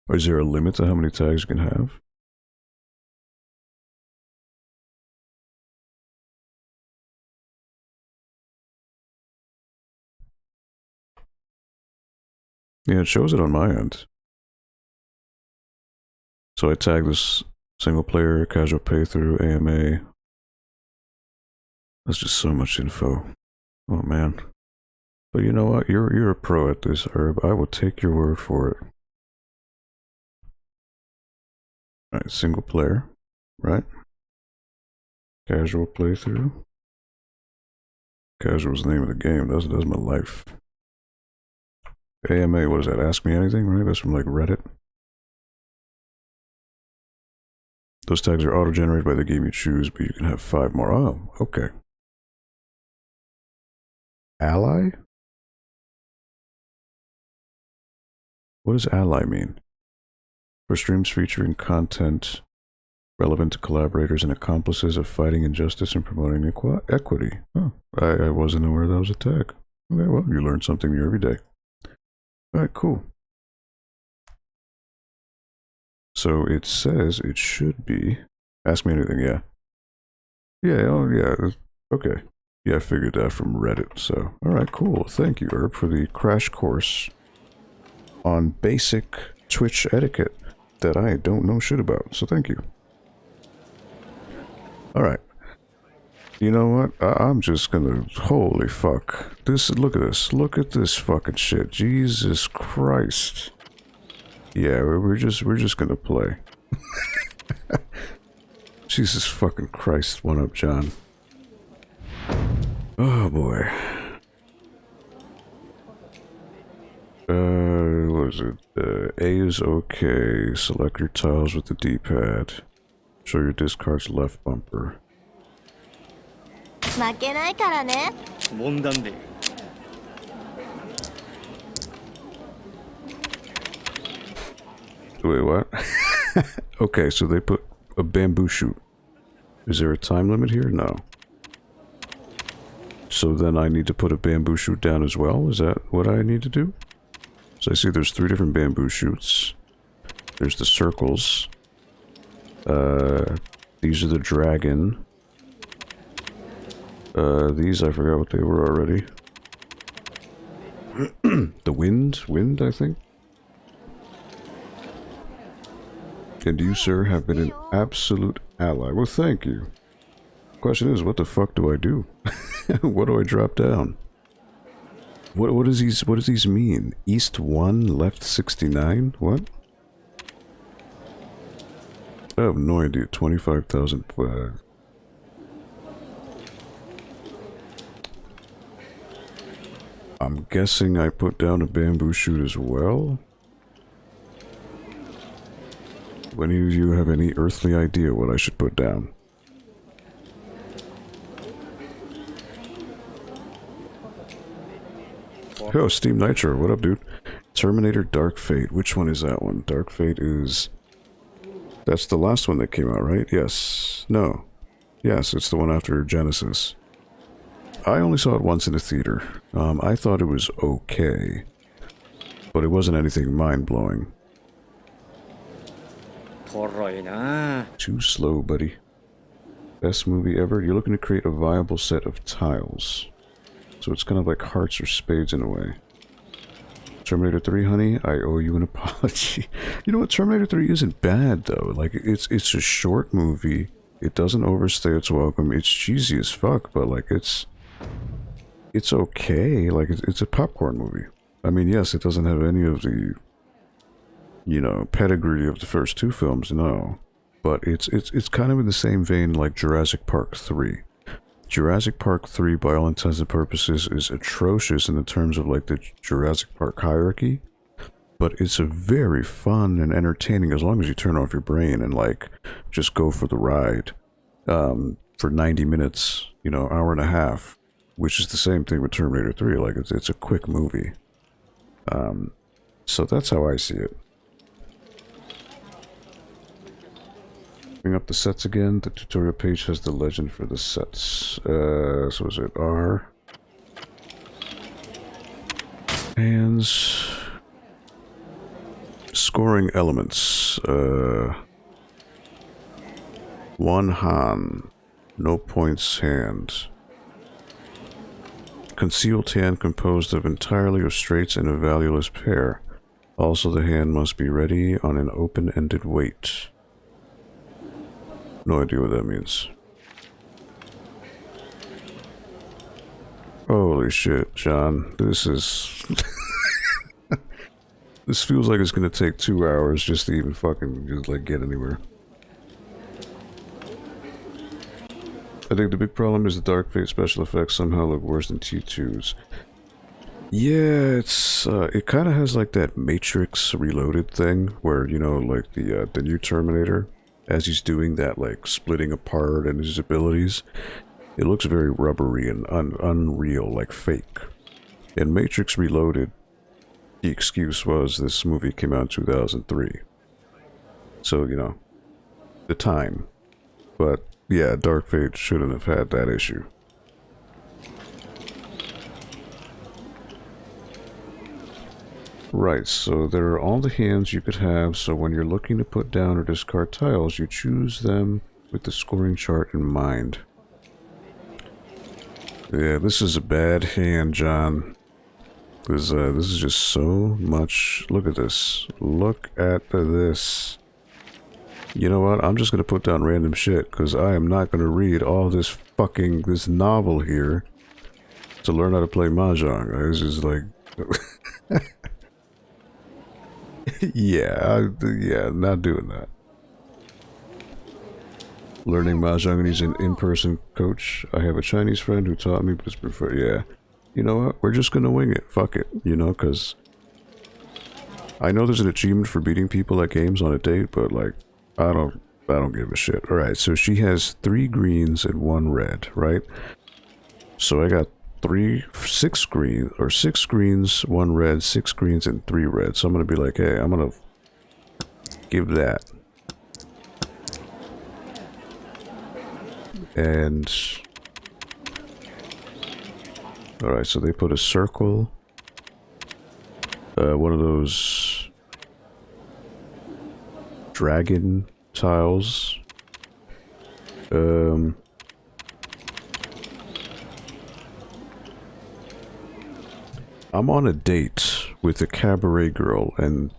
Speaker 1: Or is there a limit to how many tags you can have? Yeah, it shows it on my end. So I tag this single player, casual playthrough, AMA. That's just so much info. Oh man. But you know what? You're a pro at this, Herb. I will take your word for it. Alright, single player, right? Casual playthrough. Casual is the name of the game. That's my life. AMA, what is that? Ask Me Anything, right? That's from like Reddit. Those tags are auto-generated by the game you choose, but you can have 5 more. Oh, okay. Ally? What does ally mean? For streams featuring content relevant to collaborators and accomplices of fighting injustice and promoting equity. Oh, I wasn't aware that was a tag. Okay, well, you learn something new every day. Alright, cool. So it says it should be... Ask me anything, yeah. Yeah, oh yeah, okay. Yeah, I figured that from Reddit, so... Alright, cool. Thank you, Herb, for the crash course on basic Twitch etiquette that I don't know shit about, so thank you. Alright. You know what? I'm just gonna... Holy fuck. Look at this. Look at this fucking shit. Jesus Christ. Yeah, we're just gonna play. Jesus fucking Christ. One up, John. Oh boy. What is it? A is okay. Select your tiles with the D-pad. Show your discard's left bumper.
Speaker 4: 負けないからね。
Speaker 3: 問題で
Speaker 1: Wait, what? Okay, so they put a bamboo shoot. Is there a time limit here? No. So then I need to put a bamboo shoot down as well? Is that what I need to do? So I see there's 3 different bamboo shoots. There's the circles. These are the dragon. These I forgot what they were already. The wind, I think. And you, sir, have been an absolute ally. Well, thank you. Question is, what the fuck do I do? What do I drop down? What does these mean? East 1, left 69? What? I have no idea. 25,000. I'm guessing I put down a bamboo shoot as well. Do any of you have any earthly idea what I should put down? Oh, Steam Nitro, what up, dude? Terminator Dark Fate. Which one is that one? Dark Fate is... That's the last one that came out, right? Yes. No. Yes, it's the one after Genesis. I only saw it once in a theater. I thought it was okay. But it wasn't anything mind-blowing. Too slow, buddy. Best movie ever? You're looking to create a viable set of tiles. So it's kind of like hearts or spades in a way. Terminator 3, honey, I owe you an apology. You know what? Terminator 3 isn't bad, though. Like, it's a short movie. It doesn't overstay its welcome. It's cheesy as fuck, but, like, it's okay. Like, it's a popcorn movie. I mean, yes, it doesn't have any of the, you know, pedigree of the first 2 films, no. But it's kind of in the same vein like Jurassic Park 3. Jurassic Park 3, by all intents and purposes, is atrocious in the terms of, like, the Jurassic Park hierarchy. But it's a very fun and entertaining, as long as you turn off your brain and, like, just go for the ride. For 90 minutes, you know, hour and a half. Which is the same thing with Terminator 3, like, it's a quick movie. So that's how I see it. Bring up the sets again. The tutorial page has the legend for the sets. So is it R? Hands. Scoring elements. 1 Han. No points hand. Concealed hand composed of entirely of straights and a valueless pair. Also, the hand must be ready on an open-ended weight. No idea what that means. Holy shit, John. This is... This feels like it's gonna take 2 hours just to even fucking just, like, get anywhere. I think the big problem is the Dark Fate special effects somehow look worse than T2's. Yeah, it kind of has like that Matrix Reloaded thing where, you know, like the new Terminator, as he's doing that, like, splitting apart and his abilities, it looks very rubbery and unreal, like fake. In Matrix Reloaded, the excuse was this movie came out in 2003. So, you know, the time. But, yeah, Dark Fate shouldn't have had that issue. Right, so there are all the hands you could have, so when you're looking to put down or discard tiles, you choose them with the scoring chart in mind. Yeah, this is a bad hand, John. This is just so much... Look at this. Look at this. You know what? I'm just gonna put down random shit, because I am not gonna read all this this novel here to learn how to play Mahjong. It's just like... yeah, yeah, not doing that. Learning Mahjong and he's an in-person coach. I have a Chinese friend who taught me, but it's prefer. Yeah, you know what? We're just gonna wing it. Fuck it. You know, because I know there's an achievement for beating people at games on a date, but like, I don't give a shit. All right, so she has 3 greens and 1 red, right? So I got 6 greens, 1 red, 6 greens, and 3 red. So I'm gonna be like, hey, I'm gonna give that. And all right, so they put a circle, one of those dragon tiles. I'm on a date with a cabaret girl, and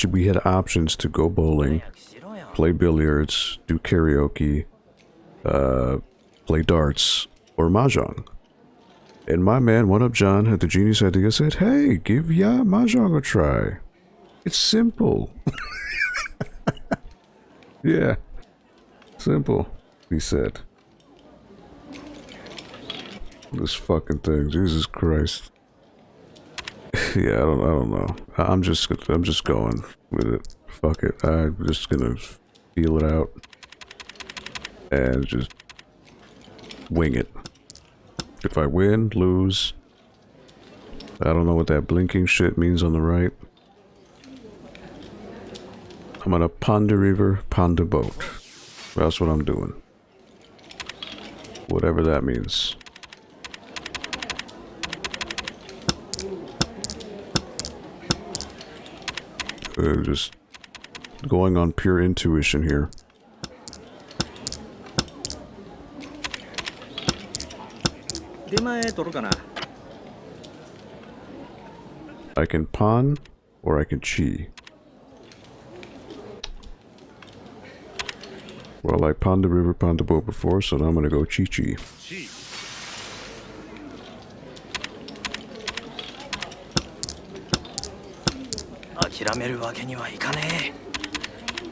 Speaker 1: we had options to go bowling, play billiards, do karaoke, play darts, or mahjong. And my man, What Up John, had the genius idea, said, hey, give mahjong a try. It's simple. Yeah, simple, he said. This fucking thing, Jesus Christ. Yeah, I don't know. I'm just going with it. Fuck it. I'm just gonna feel it out and just wing it. If I win, lose. I don't know what that blinking shit means on the right. I'm gonna pond a river, pond a boat. That's what I'm doing. Whatever that means. Just going on pure intuition here. I can pawn or I can chi. Well, I pawned the river, pawned the boat before, so now I'm gonna go chi.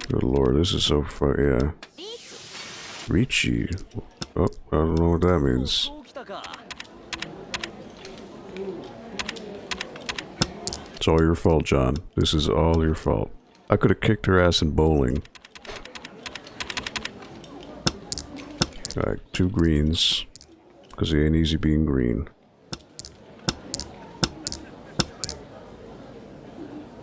Speaker 1: Good lord, this is so far, yeah. Ricci. Oh, I don't know what that means. It's all your fault, John. This is all your fault. I could have kicked her ass in bowling. Alright, 2 greens. Because it ain't easy being green.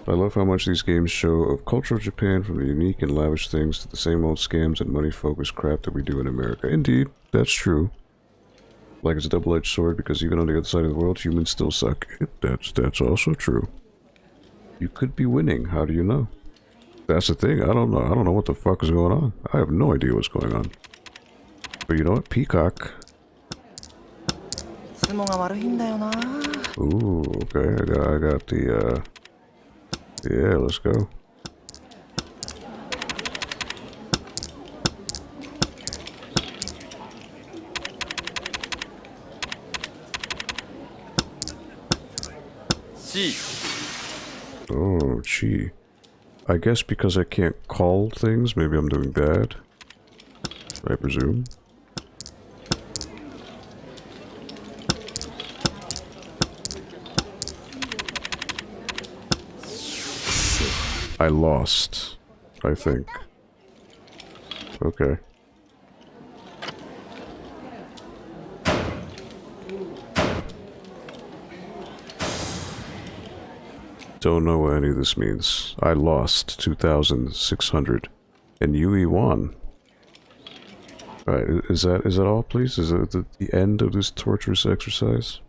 Speaker 1: I love how much these games show of cultural Japan, from the unique and lavish things to the same old scams and money-focused crap that we do in America. Indeed, that's true. Like it's a double-edged sword, because even on the other side of the world, humans still suck. That's also true. You could be winning. How do you know? That's the thing. I don't know. I don't know what the fuck is going on. I have no idea what's going on. But you know what? Peacock. Ooh, okay. I got the, yeah, let's go. Oh, chi. I guess because I can't call things, maybe I'm doing bad. I presume. I lost, I think. Okay. Don't know what any of this means. I lost 2,600. And Yui won. Alright, is that all, please? Is that the end of this torturous exercise?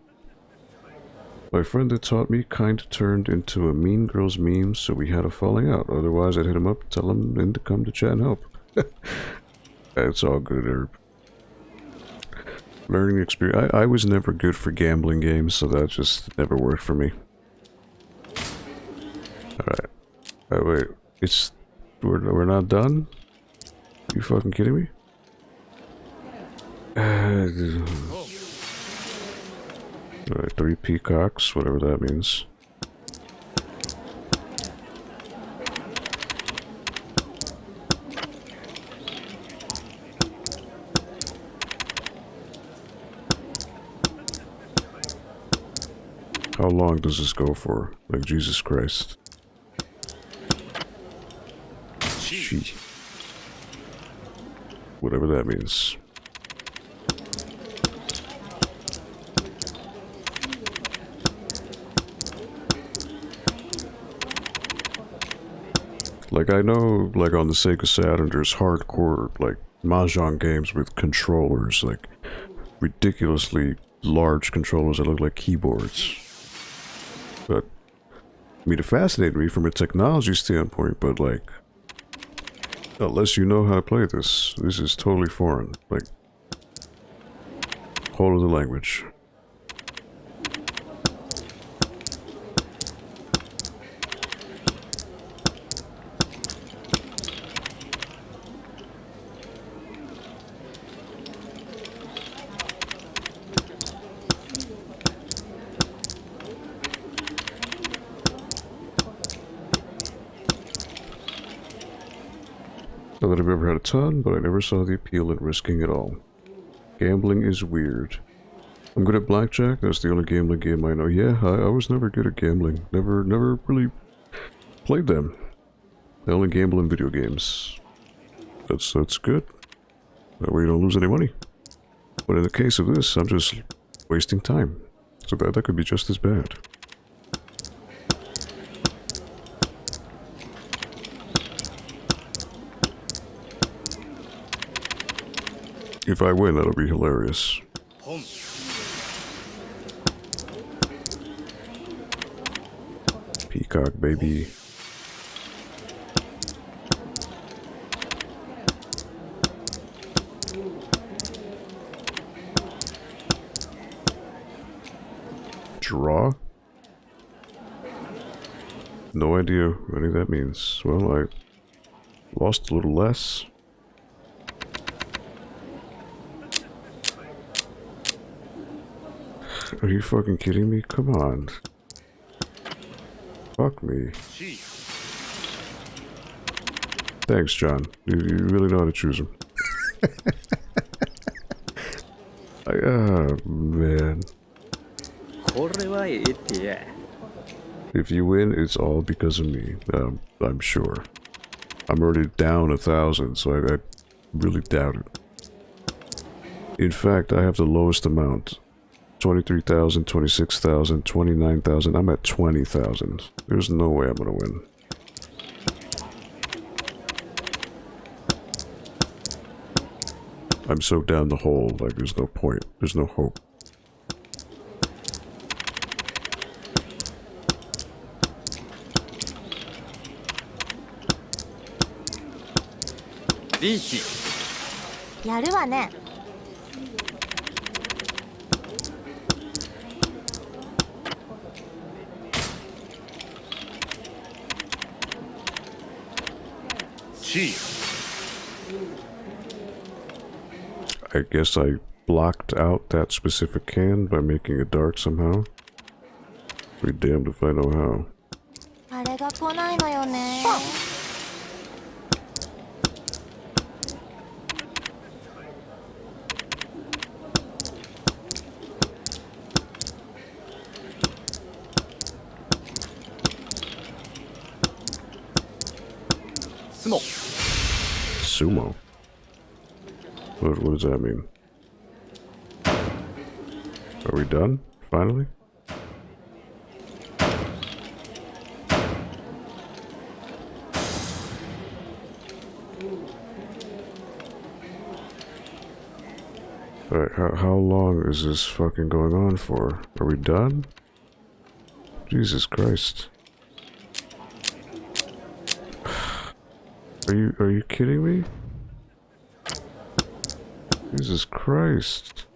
Speaker 1: My friend that taught me kinda turned into a Mean Girls meme, so we had a falling out. Otherwise, I'd hit him up and tell him in to come to chat and help. It's all good, Herb. Learning experience. I was never good for gambling games, so that just never worked for me. Alright. Wait. We're not done? You fucking kidding me? Alright, 3 peacocks, whatever that means. How long does this go for? Like, Jesus Christ. Gee. Whatever that means. Like, I know, like, on the Sega Saturn, there's hardcore, like, mahjong games with controllers, like, ridiculously large controllers that look like keyboards. But, I mean, it fascinated me from a technology standpoint, but, like, unless you know how to play this is totally foreign. Like, whole other language. Not that I've ever had a ton, but I never saw the appeal in risking it all. Gambling is weird. I'm good at blackjack, that's the only gambling game I know. Yeah, I was never good at gambling. Never really played them. I only gamble in video games. That's good. That way you don't lose any money. But in the case of this, I'm just wasting time. So that could be just as bad. If I win, that'll be hilarious. Peacock, baby. Draw? No idea what any of that means. Well, I lost a little less. Are you fucking kidding me? Come on. Fuck me. Thanks, John. You really know how to choose them. Man. If you win, it's all because of me. I'm sure. I'm already down 1,000, so I really doubt it. In fact, I have the lowest amount. 23,000, 26,000, 29,000. I'm at 20,000. There's no way I'm gonna win. I'm so down the hole, like there's no point. There's no hope. I guess I blocked out that specific can by making it dark somehow. Be damned if I know how. Sumo? What does that mean? Are we done? Finally? Alright, how long is this fucking going on for? Are we done? Jesus Christ. Are you kidding me? Jesus Christ.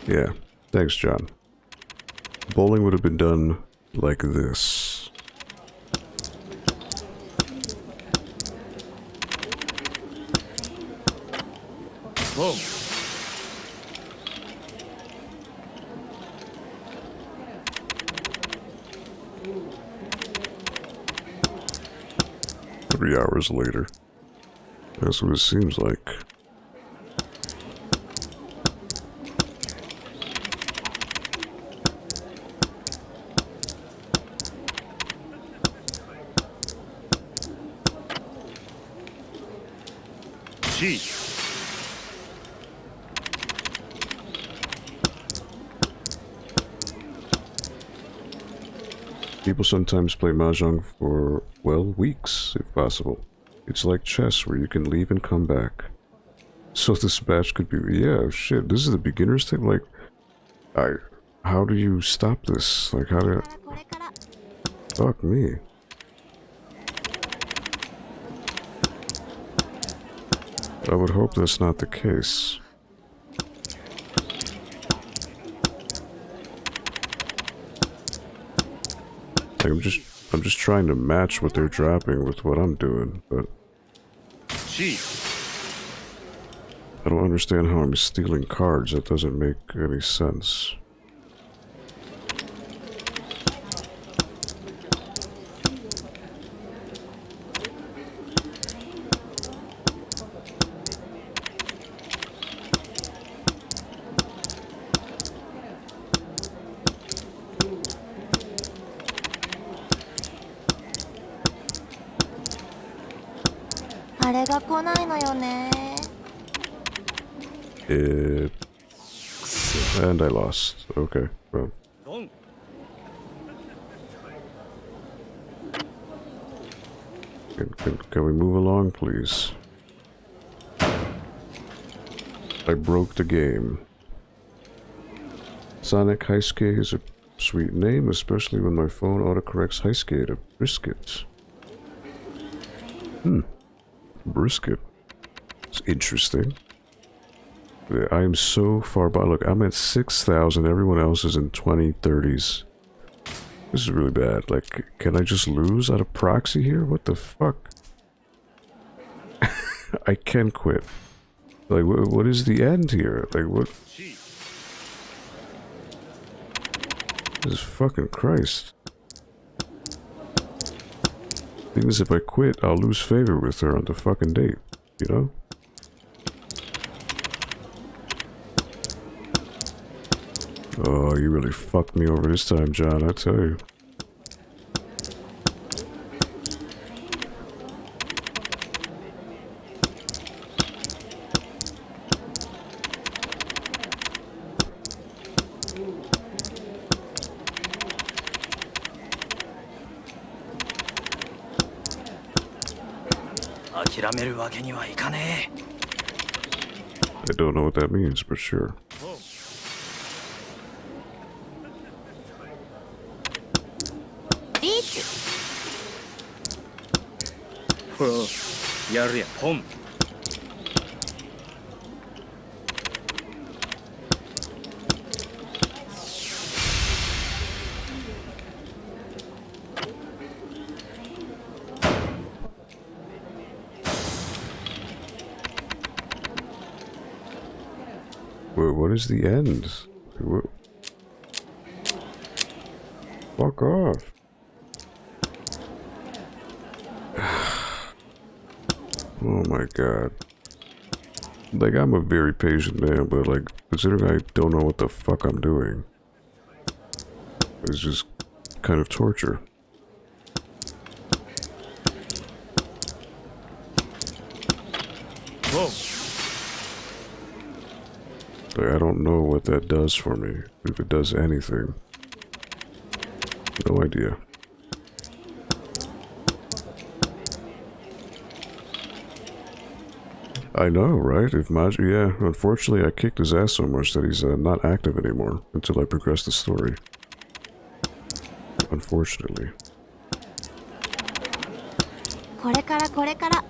Speaker 1: Yeah, thanks, John. Bowling would have been done like this.
Speaker 2: Whoa.
Speaker 1: 3 hours later. That's what it seems like.
Speaker 2: G.
Speaker 1: People sometimes play mahjong for, well, weeks, if possible. It's like chess, where you can leave and come back. So this match could be, yeah, shit, this is the beginner's tip, like, how do you stop this? Like, how do, fuck me. I would hope that's not the case. Like, I'm just trying to match what they're dropping with what I'm doing, but
Speaker 2: G.
Speaker 1: I don't understand how I'm stealing cards. That doesn't make any sense. And I lost. Okay, well. Can we move along, please? I broke the game. Sonic Heisuke is a sweet name, especially when my phone autocorrects Heisuke to brisket. Brisket. It's interesting. I am so far by. Look, I'm at 6,000. Everyone else is in 2030s. This is really bad. Like, can I just lose out of proxy here? What the fuck? I can quit. Like, what is the end here? Like, what? Jesus fucking Christ. Thing is, if I quit, I'll lose favor with her on the fucking date. You know? Oh, you really fucked me over this time, John, I tell you. I don't know what that means, but sure. What is the end? What? Fuck off. Oh my god. Like, I'm a very patient man, but like, considering I don't know what the fuck I'm doing, it's just kind of torture.
Speaker 2: Whoa.
Speaker 1: Like, I don't know what that does for me, if it does anything. No idea. I know, right? If Maj, yeah, unfortunately I kicked his ass so much that he's not active anymore until I progress the story. Unfortunately.
Speaker 4: これからこれから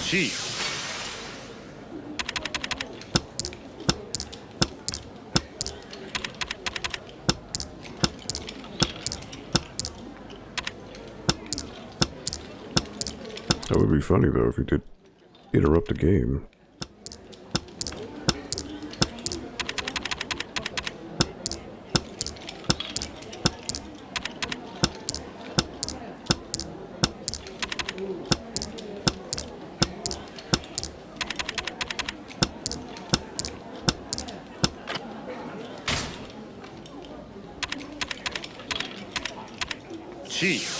Speaker 5: Chief.
Speaker 1: That would be funny though if he did interrupt the game.
Speaker 5: Chief.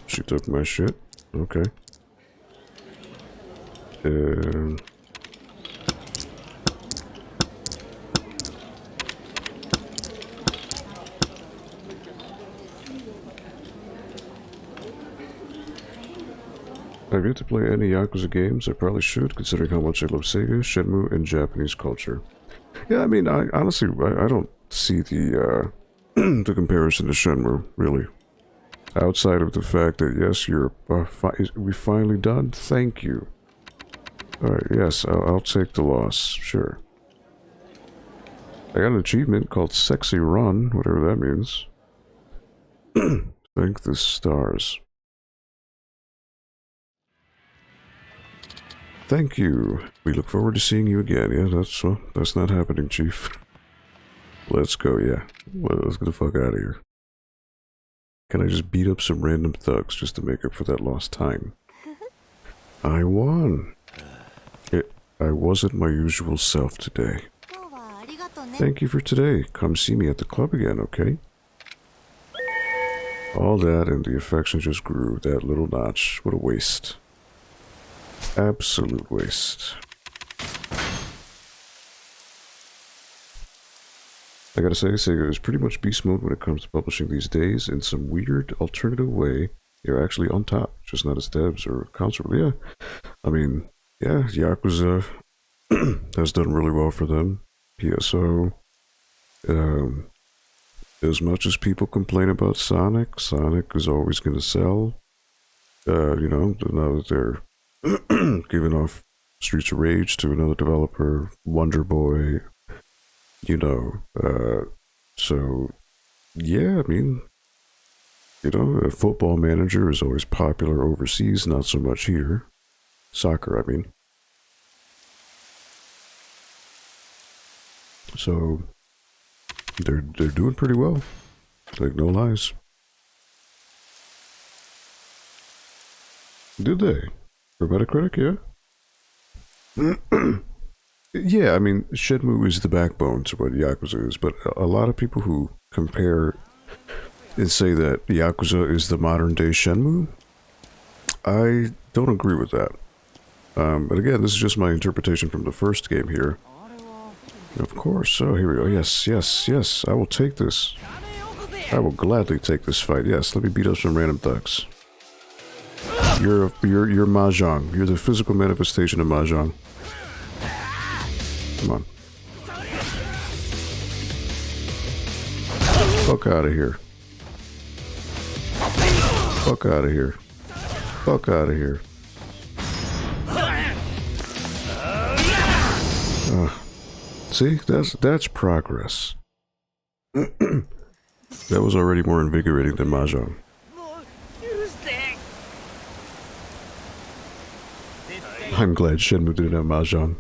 Speaker 1: She took my shit. Okay. I've yet to play any Yakuza games. I probably should, considering how much I love Sega, Shenmue, and Japanese culture. Yeah, I mean, I honestly, I don't see the the comparison to Shenmue, really. Outside of the fact that, yes, you're, we finally done? Thank you. Alright, yes, I'll take the loss, sure. I got an achievement called Sexy Run, whatever that means. Thank the stars. Thank you. We look forward to seeing you again. Yeah, that's not happening, Chief. Let's go, yeah. Let's get the fuck out of here. Can I just beat up some random thugs just to make up for that lost time? I won. I wasn't my usual self today.
Speaker 4: 今日はありがとね
Speaker 1: Thank you for today. Come see me at the club again, okay? All that and the affection just grew. That little notch. What a waste. Absolute waste. I gotta say, Sega is pretty much beast mode when it comes to publishing these days. In some weird, alternative way, they're actually on top, just not as devs or console. Yeah, I mean, yeah, Yakuza has done really well for them. PSO. As much as people complain about Sonic, Sonic is always going to sell. You know, now that they're giving off Streets of Rage to another developer, Wonder Boy. You know, so, yeah, I mean, you know, a football manager is always popular overseas, not so much here. Soccer, I mean. So, they're doing pretty well. Like, no lies. Did they? For Metacritic, yeah? Yeah, I mean, Shenmue is the backbone to what Yakuza is, but a lot of people who compare and say that Yakuza is the modern-day Shenmue, I don't agree with that. But again, this is just my interpretation from the first game here. Of course, oh, here we go. Yes, yes, yes, I will take this. I will gladly take this fight. Yes, let me beat up some random thugs. You're Mahjong. You're the physical manifestation of Mahjong. Come on. Fuck out of here. Fuck out of here. Fuck out of here. See, that's progress. That was already more invigorating than Mahjong. I'm glad Shenmue didn't have Mahjong.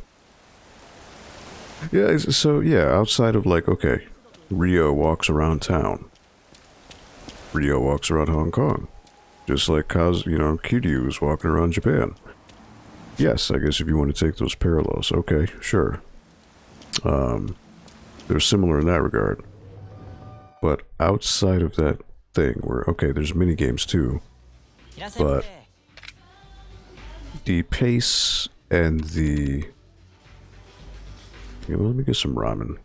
Speaker 1: Yeah, so yeah, outside of like, okay, Rio walks around town. Rio walks around Hong Kong. Just like Kiryu is walking around Japan. Yes, I guess if you want to take those parallels, okay, sure. They're similar in that regard. But outside of that thing where, okay, there's mini games too, but the pace and the... You know, let me get some ramen.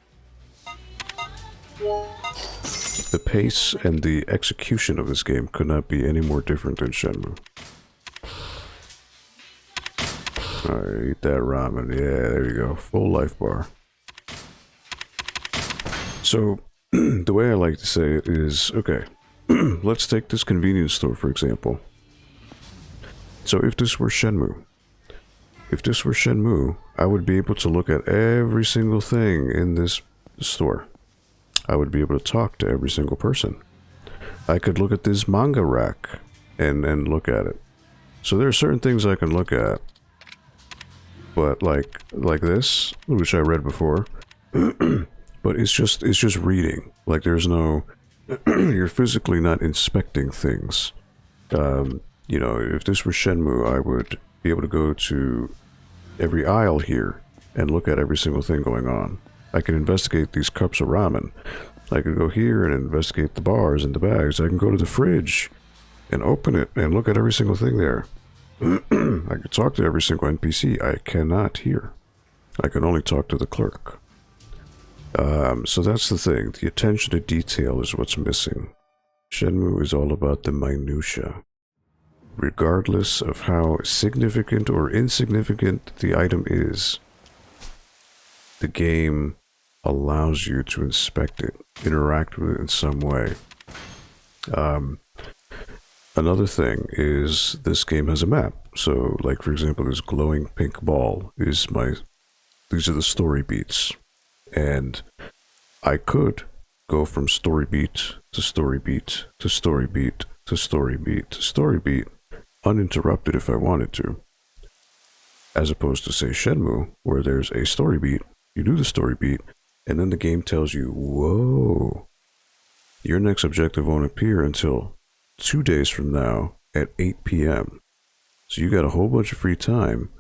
Speaker 1: The pace and the execution of this game could not be any more different than Shenmue. Alright, eat that ramen. Yeah, there you go. Full life bar. So, the way I like to say it is, okay, let's take this convenience store, for example. So if this were Shenmue, I would be able to look at every single thing in this store. I would be able to talk to every single person. I could look at this manga rack and look at it. So there are certain things I can look at. But like this, which I read before, but it's just reading. Like there's no, you're physically not inspecting things. You know, if this were Shenmue, I would be able to go to every aisle here and look at every single thing going on. I can investigate these cups of ramen. I can go here and investigate the bars and the bags. I can go to the fridge and open it and look at every single thing there. I can talk to every single NPC. I cannot here. I can only talk to the clerk. So that's the thing. The attention to detail is what's missing. Shenmue is all about the minutia. Regardless of how significant or insignificant the item is, the game allows you to inspect it, interact with it in some way. Another thing is this game has a map. So, like for example, this glowing pink ball is these are the story beats. And I could go from story beat to story beat to story beat to story beat to story beat uninterrupted if I wanted to. As opposed to, say, Shenmue, where there's a story beat, you do the story beat, and then the game tells you, whoa, your next objective won't appear until 2 days from now at 8 p.m. So you got a whole bunch of free time.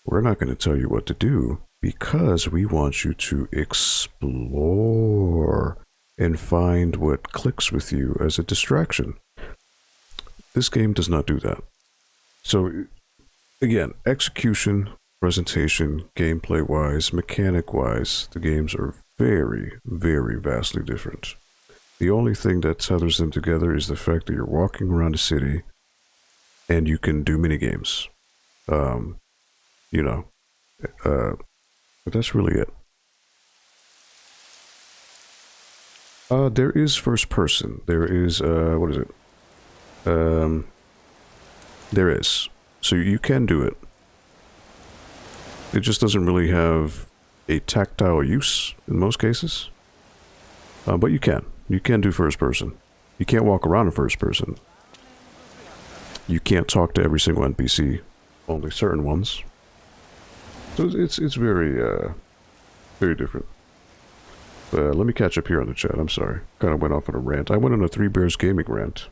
Speaker 1: We're not going to tell you what to do because we want you to explore and find what clicks with you as a distraction. This game does not do that. So, again, execution, presentation, gameplay-wise, mechanic-wise, the games are very, very vastly different. The only thing that tethers them together is the fact that you're walking around a city and you can do minigames. You know, but that's really it. There is first person. There is, what is it? There is. So you can do it. It just doesn't really have a tactile use in most cases. But you can. You can do first person. You can't walk around in first person. You can't talk to every single NPC. Only certain ones. So it's very, very different. Let me catch up here on the chat. I'm sorry. Kind of went off on a rant. I went on a Three Bears Gaming rant.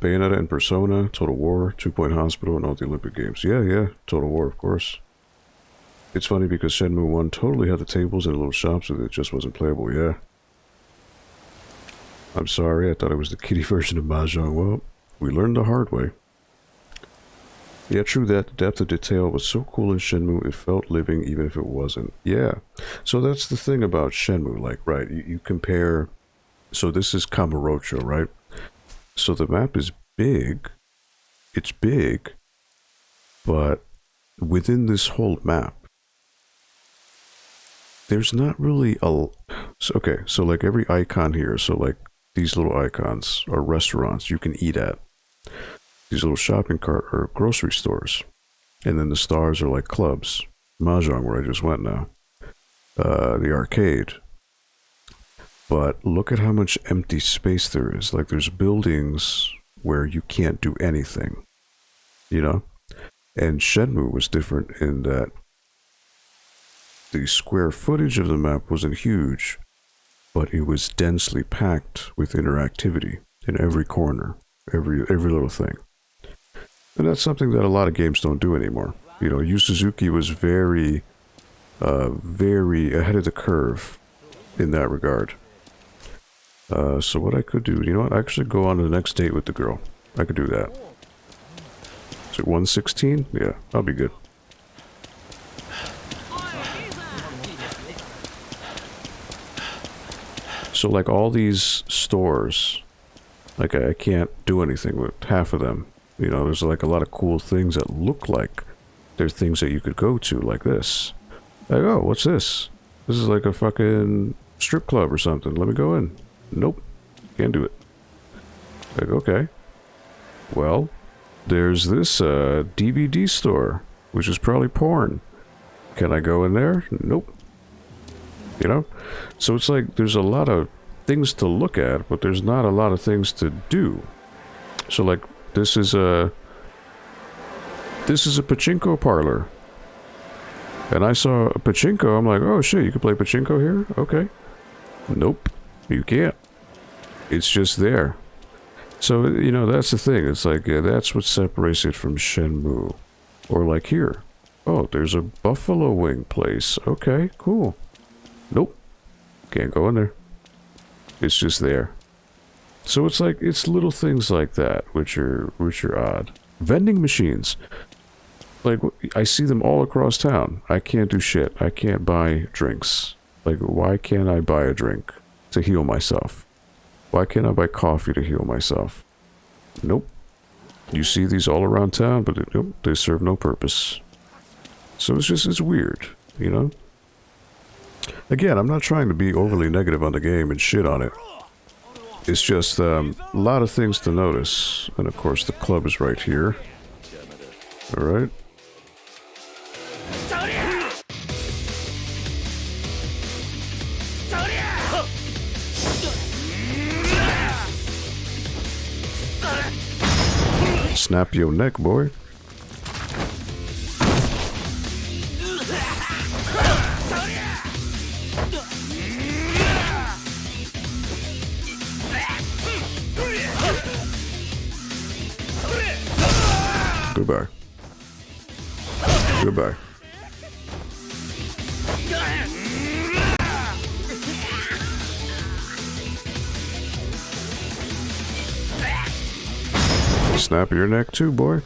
Speaker 1: Bayonetta and Persona, Total War, 2 Point Hospital, and all the Olympic Games. Yeah, Total War, of course. It's funny because Shenmue 1 totally had the tables and little shops with it, just wasn't playable, yeah. I'm sorry, I thought it was the kiddie version of Mahjong. Well, we learned the hard way. Yeah, true that. The depth of detail was so cool in Shenmue, it felt living even if it wasn't. Yeah. So that's the thing about Shenmue, like, right, you compare... So this is Kamurocho, right? So the map is big. It's big. But within this whole map, there's not really a... Okay, so like every icon here, so like these little icons are restaurants you can eat at. These little shopping cart are grocery stores. And then the stars are like clubs. Mahjong, where I just went now. The arcade. But look at how much empty space there is. Like there's buildings where you can't do anything. You know? And Shenmue was different in that the square footage of the map wasn't huge, but it was densely packed with interactivity in every corner, every little thing. And that's something that a lot of games don't do anymore. You know, Yu Suzuki was very ahead of the curve in that regard. So what I could do, you know what, I actually go on to the next date with the girl. I could do that. Is it 116? Yeah, I'll be good. So like all these stores, like I can't do anything with half of them. You know, there's like a lot of cool things that look like they're things that you could go to, like this. Like, oh, what's this? This is like a fucking strip club or something. Let me go in. Nope. Can't do it. Like, okay. Well, there's this DVD store, which is probably porn. Can I go in there? Nope. You know? So it's like there's a lot of things to look at, but there's not a lot of things to do. So like this is a pachinko parlor. And I saw a pachinko, I'm like, oh shit, you can play pachinko here? Okay. Nope. You can't. It's just there. So, you know, that's the thing. It's like, yeah, that's what separates it from Shenmue. Or like here. Oh, there's a buffalo wing place. Okay, cool. Nope. Can't go in there. It's just there. So it's like, it's little things like that, which are odd. Vending machines. Like, I see them all across town. I can't do shit. I can't buy drinks. Like, why can't I buy a drink to heal myself? Why can't I buy coffee to heal myself? Nope. You see these all around town, but nope, they serve no purpose. So it's weird, you know? Again, I'm not trying to be overly negative on the game and shit on it. It's just a lot of things to notice. And of course, the club is right here. Alright. Snap your neck, boy. Goodbye. Goodbye. Snap your neck too, boy.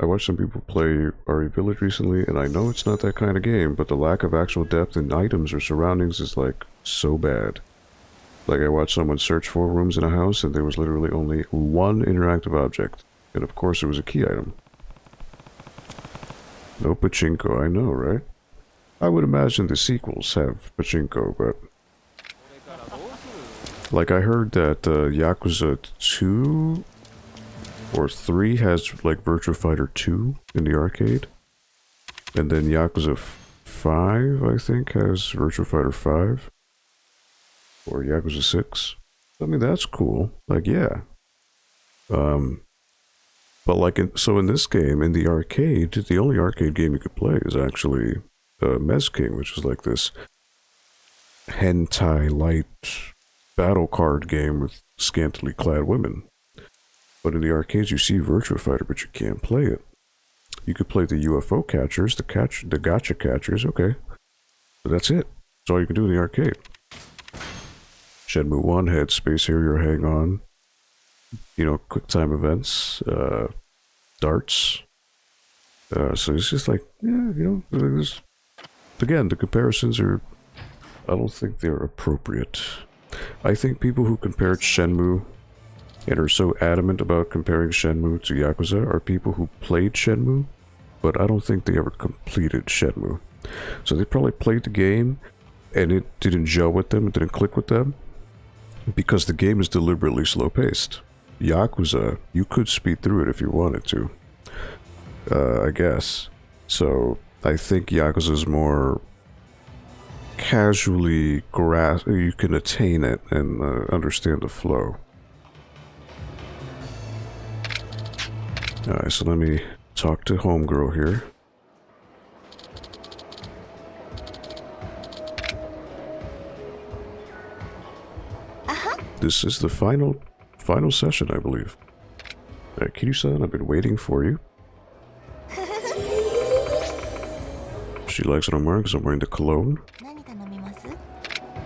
Speaker 1: I watched some people play RE Village recently, and I know it's not that kind of game, but the lack of actual depth in items or surroundings is like so bad. Like I watched someone search 4 rooms in a house, and there was literally only one interactive object, and of course it was a key item. No pachinko, I know, right? I would imagine the sequels have pachinko, but... Like, I heard that Yakuza 2 or 3 has, like, Virtua Fighter 2 in the arcade. And then Yakuza 5, I think, has Virtua Fighter 5. Or Yakuza 6. I mean, that's cool. Like, yeah. But, like, so in this game, in the arcade, the only arcade game you could play is actually Mez King, which is like this hentai-light battle card game with scantily clad women. But in the arcades you see Virtua Fighter, but you can't play it. You could play the UFO catchers, the gacha catchers, okay. But that's it. That's all you can do in the arcade. Shenmue 1 had Space Harrier Hang On, you know, quick time events, darts. So it's just like, yeah, you know, again, the comparisons are, I don't think they're appropriate. I think people who compared Shenmue and are so adamant about comparing Shenmue to Yakuza are people who played Shenmue, but I don't think they ever completed Shenmue. So they probably played the game and it didn't gel with them, it didn't click with them, because the game is deliberately slow-paced. Yakuza, you could speed through it if you wanted to, I guess. So I think Yakuza is more casually grasp, you can attain it and understand the flow. Alright, so let me talk to homegirl here. This is the final session, I believe. Kiryu-san, I've been waiting for you. She likes what I'm wearing because I'm wearing the cologne.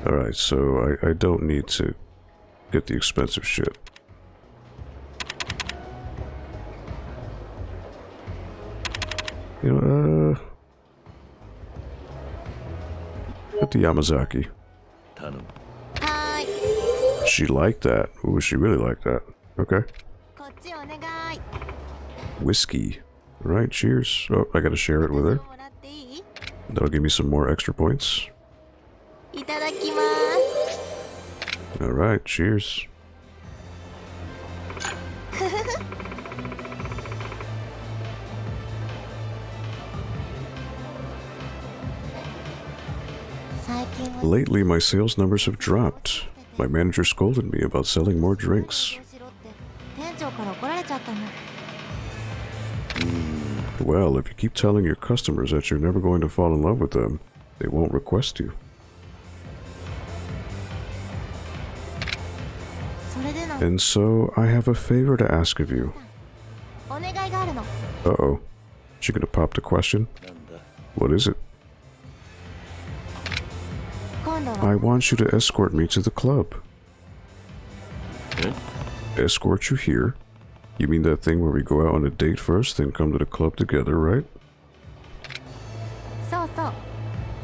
Speaker 1: Alright, so I don't need to get the expensive shit. You know, At the Yamazaki.
Speaker 3: 頼む。
Speaker 4: はーい。
Speaker 1: She liked that. Ooh, she really liked that. Okay.
Speaker 4: こっちお願い。
Speaker 1: Whiskey. Alright, cheers. Oh, I gotta share it with her.
Speaker 4: もらっていい？
Speaker 1: That'll give me some more extra points.
Speaker 4: いただきます。
Speaker 1: Alright, cheers. Lately, my sales numbers have dropped. My manager scolded me about selling more drinks.
Speaker 4: 店長から怒られちゃったの。
Speaker 1: Well, if you keep telling your customers that you're never going to fall in love with them, they won't request you.
Speaker 4: それでな。
Speaker 1: And so, I have a favor to ask of you.
Speaker 4: お願いがあるの。
Speaker 1: Uh-oh. She gonna pop the question?
Speaker 3: なんだ。
Speaker 1: What is it?
Speaker 4: 今度
Speaker 1: I
Speaker 4: は
Speaker 1: want you to escort me to the club.
Speaker 3: え？
Speaker 1: Escort you here? You mean that thing where we go out on a date first, then come to the club together, right?
Speaker 4: そうそ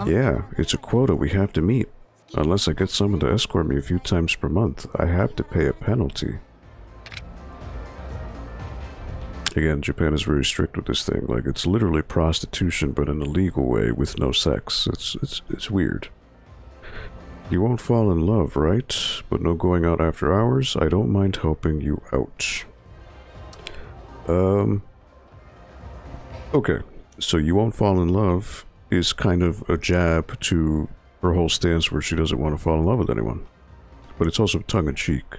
Speaker 4: う。
Speaker 1: Yeah, it's a quota we have to meet. Unless I get someone to escort me a few times per month, I have to pay a penalty. Again, Japan is very strict with this thing. Like, it's literally prostitution, but in a legal way with no sex. It's weird. You won't fall in love, right? But no going out after hours? I don't mind helping you out. Okay. So you won't fall in love is kind of a jab to her whole stance where she doesn't want to fall in love with anyone. But it's also tongue-in-cheek.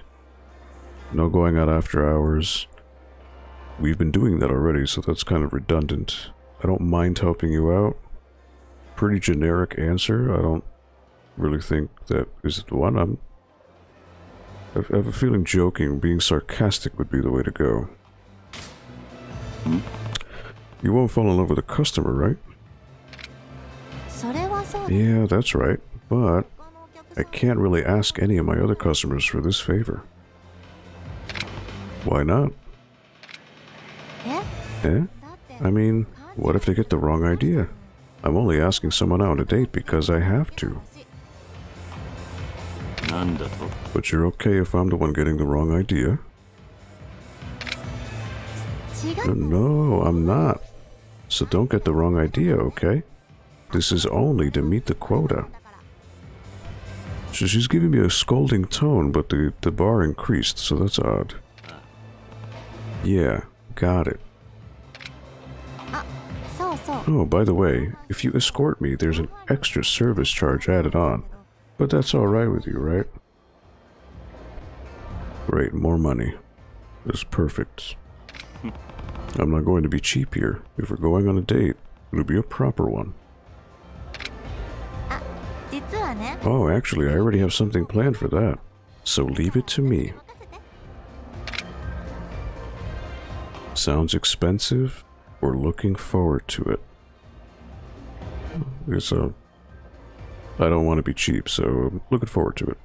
Speaker 1: No going out after hours. We've been doing that already, so that's kind of redundant. I don't mind helping you out. Pretty generic answer. I don't really think that is the one. I have a feeling joking, being sarcastic would be the way to go. You won't fall in love with a customer, right?
Speaker 4: それはそうだ。
Speaker 1: Yeah, that's right. But I can't really ask any of my other customers for this favor. Why not?
Speaker 4: え？
Speaker 1: Eh?
Speaker 4: だって
Speaker 1: I mean, what if they get the wrong idea? I'm only asking someone out on a date because I have to.
Speaker 3: なんだと？
Speaker 1: But you're okay if I'm the one getting the wrong idea?
Speaker 4: 違う。
Speaker 1: No, I'm not. So don't get the wrong idea, okay? This is only to meet the quota. So she's giving me a scolding tone, but the bar increased, so that's odd. Yeah, got it.
Speaker 4: そうそう。
Speaker 1: Oh, by the way, if you escort me, there's an extra service charge added on. But that's alright with you, right? Great, more money. That's perfect. I'm not going to be cheap here. If we're going on a date, it'll be a proper one.
Speaker 4: 実はね。
Speaker 1: Oh, actually, I already have something planned for that. So leave it to me.
Speaker 4: 任せて。
Speaker 1: Sounds expensive? We're looking forward to it. I don't want to be cheap, so I'm looking forward to it.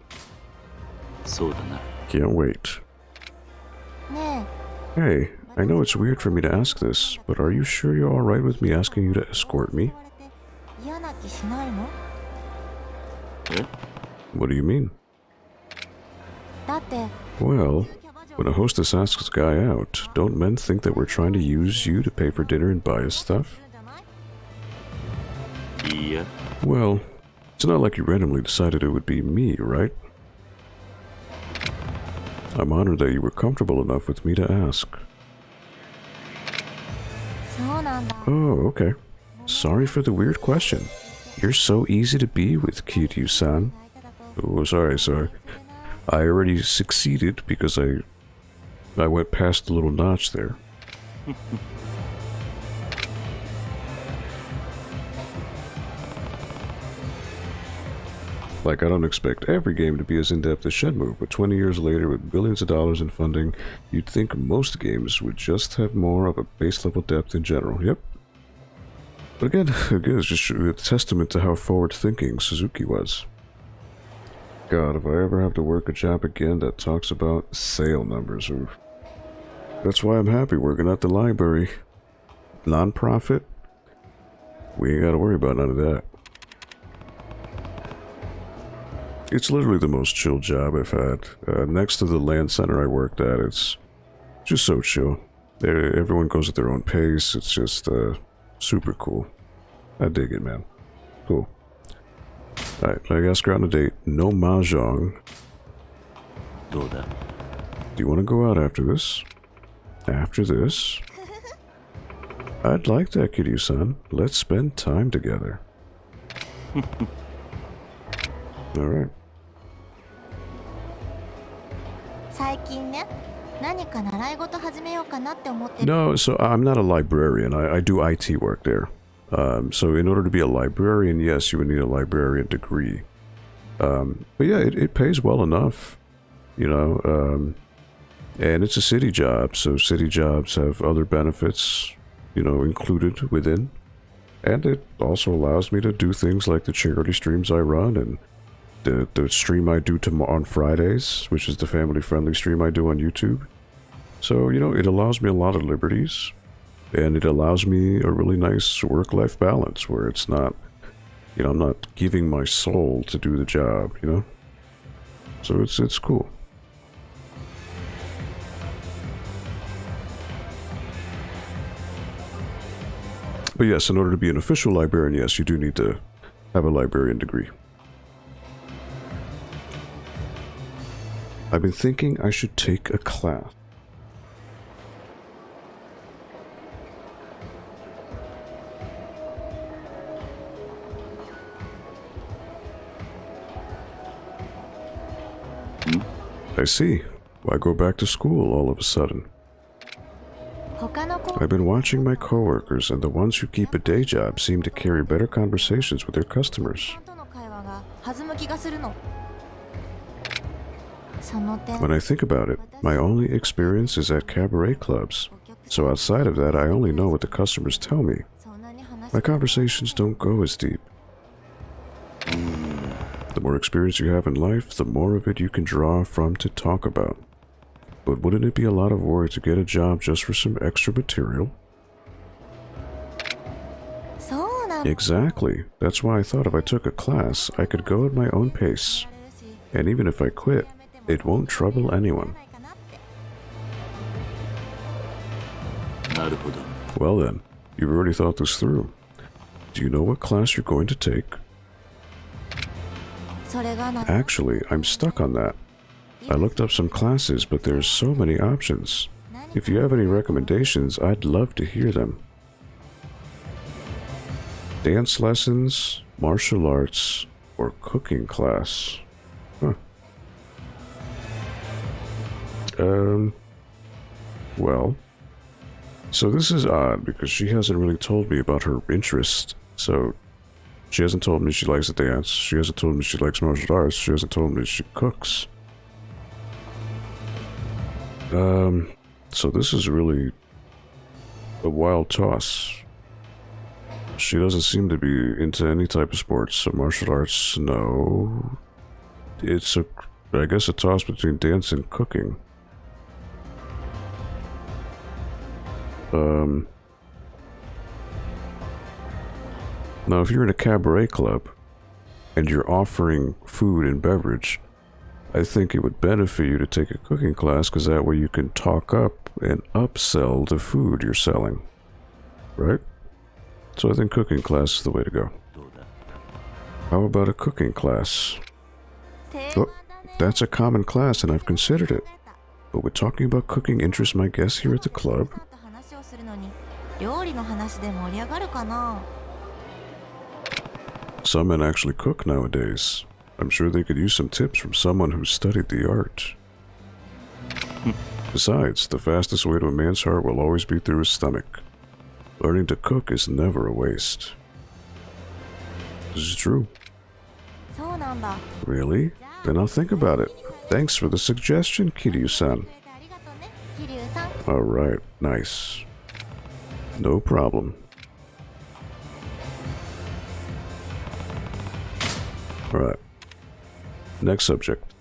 Speaker 3: そうだな。
Speaker 1: Can't wait.
Speaker 4: ね
Speaker 1: Hey, I know it's weird for me to ask this, but are you sure you're alright with me asking you to escort
Speaker 4: え。
Speaker 1: me?
Speaker 4: 嫌な気しないの？
Speaker 3: え？
Speaker 1: What do you mean?
Speaker 4: だって
Speaker 1: Well, when a hostess asks a guy out, don't men think that we're trying to use you to pay for dinner and buy us stuff?
Speaker 3: いいや。
Speaker 1: Well, it's not like you randomly decided it would be me, right? I'm honored that you were comfortable enough with me to ask.
Speaker 4: そうなんだ。
Speaker 1: Oh, okay. Sorry for the weird question. You're so easy to be with, Kiryu-san. Oh, sorry. I already succeeded because I went past the little notch there. Like, I don't expect every game to be as in-depth as Shenmue, but 20 years later, with billions of dollars in funding, you'd think most games would just have more of a base-level depth in general. Yep. But again, it's just a testament to how forward-thinking Suzuki was. God, if I ever have to work a job again that talks about sale numbers, oof. That's why I'm happy working at the library. Non-profit? We ain't gotta worry about none of that. It's literally the most chill job I've had. Next to the land center I worked at, it's just so chill. Everyone goes at their own pace. It's just super cool. I dig it, man. Cool. Alright, I guess we're on a date. No mahjong.
Speaker 3: どうだ
Speaker 1: Do you want to go out after this? After this? I'd like that, Kiryu-san. Let's spend time together. Alright.
Speaker 4: 最近ね、何か習い事始めようかなって思ってる。
Speaker 1: No, so I'm not a librarian. I do IT work there. So in order to be a librarian, yes, you would need a librarian degree. But yeah, it pays well enough, you know. And it's a city job, so city jobs have other benefits, you know, included within. And it also allows me to do things like the charity streams I run and the stream I do on Fridays, which is the family-friendly stream I do on YouTube. So, you know, it allows me a lot of liberties, and it allows me a really nice work-life balance where it's not, you know, I'm not giving my soul to do the job, you know? So it's cool. But yes, in order to be an official librarian, yes, you do need to have a librarian degree. I've been thinking I should take a class. I see. Why go back to school all of a sudden?
Speaker 4: 他の子
Speaker 1: I've been watching my coworkers, and the ones who keep a day job seem to carry better conversations with their customers.
Speaker 4: との会話が弾む気がするの。その点、
Speaker 1: When I think about it, my only experience is at cabaret clubs. So outside of that, I only know what the customers tell me.
Speaker 4: そんなに話
Speaker 1: My conversations don't go as deep. The more experience you have in life, the more of it you can draw from to talk about. But wouldn't it be a lot of work to get a job just for some extra material?
Speaker 4: そうなんだ。
Speaker 1: Exactly. That's why I thought if I took a class, I could go at my own pace. And even if I quit, it won't trouble anyone.
Speaker 3: なるほど
Speaker 1: Well then, you've already thought this through. Do you know what class you're going to take?
Speaker 4: それがな
Speaker 1: Actually, I'm stuck on that. I looked up some classes, but there's so many options. If you have any recommendations, I'd love to hear them. Dance lessons, martial arts, or cooking class. Huh. Well, so this is odd because she hasn't really told me about her interest. So, she hasn't told me she likes to dance. She hasn't told me she likes martial arts. She hasn't told me she cooks. So this is really a wild toss. She doesn't seem to be into any type of sports. So martial arts, no. It's I guess a toss between dance and cooking. Now if you're in a cabaret club and you're offering food and beverage, I think it would benefit you to take a cooking class because that way you can talk up and upsell the food you're selling. Right? So I think cooking class is the way to go.
Speaker 3: どうだ
Speaker 1: How about a cooking class?
Speaker 4: 定
Speaker 1: Oh,
Speaker 4: 番だね。
Speaker 1: that's a common class and I've considered it. But would talking about cooking interest my guests here at the club?
Speaker 4: さんと話をするのに料理の話で盛り上がるかな。
Speaker 1: Some men actually cook nowadays. I'm sure they could use some tips from someone who studied the art. Besides, the fastest way to a man's heart will always be through his stomach. Learning to cook is never a waste. This is true.
Speaker 4: そうなんだ。
Speaker 1: Really? Then I'll think about it. Thanks for the suggestion, Kiryu-san.
Speaker 4: くれてありがとうね、桐生さん。
Speaker 1: Alright, nice. No problem. Alright. Next subject.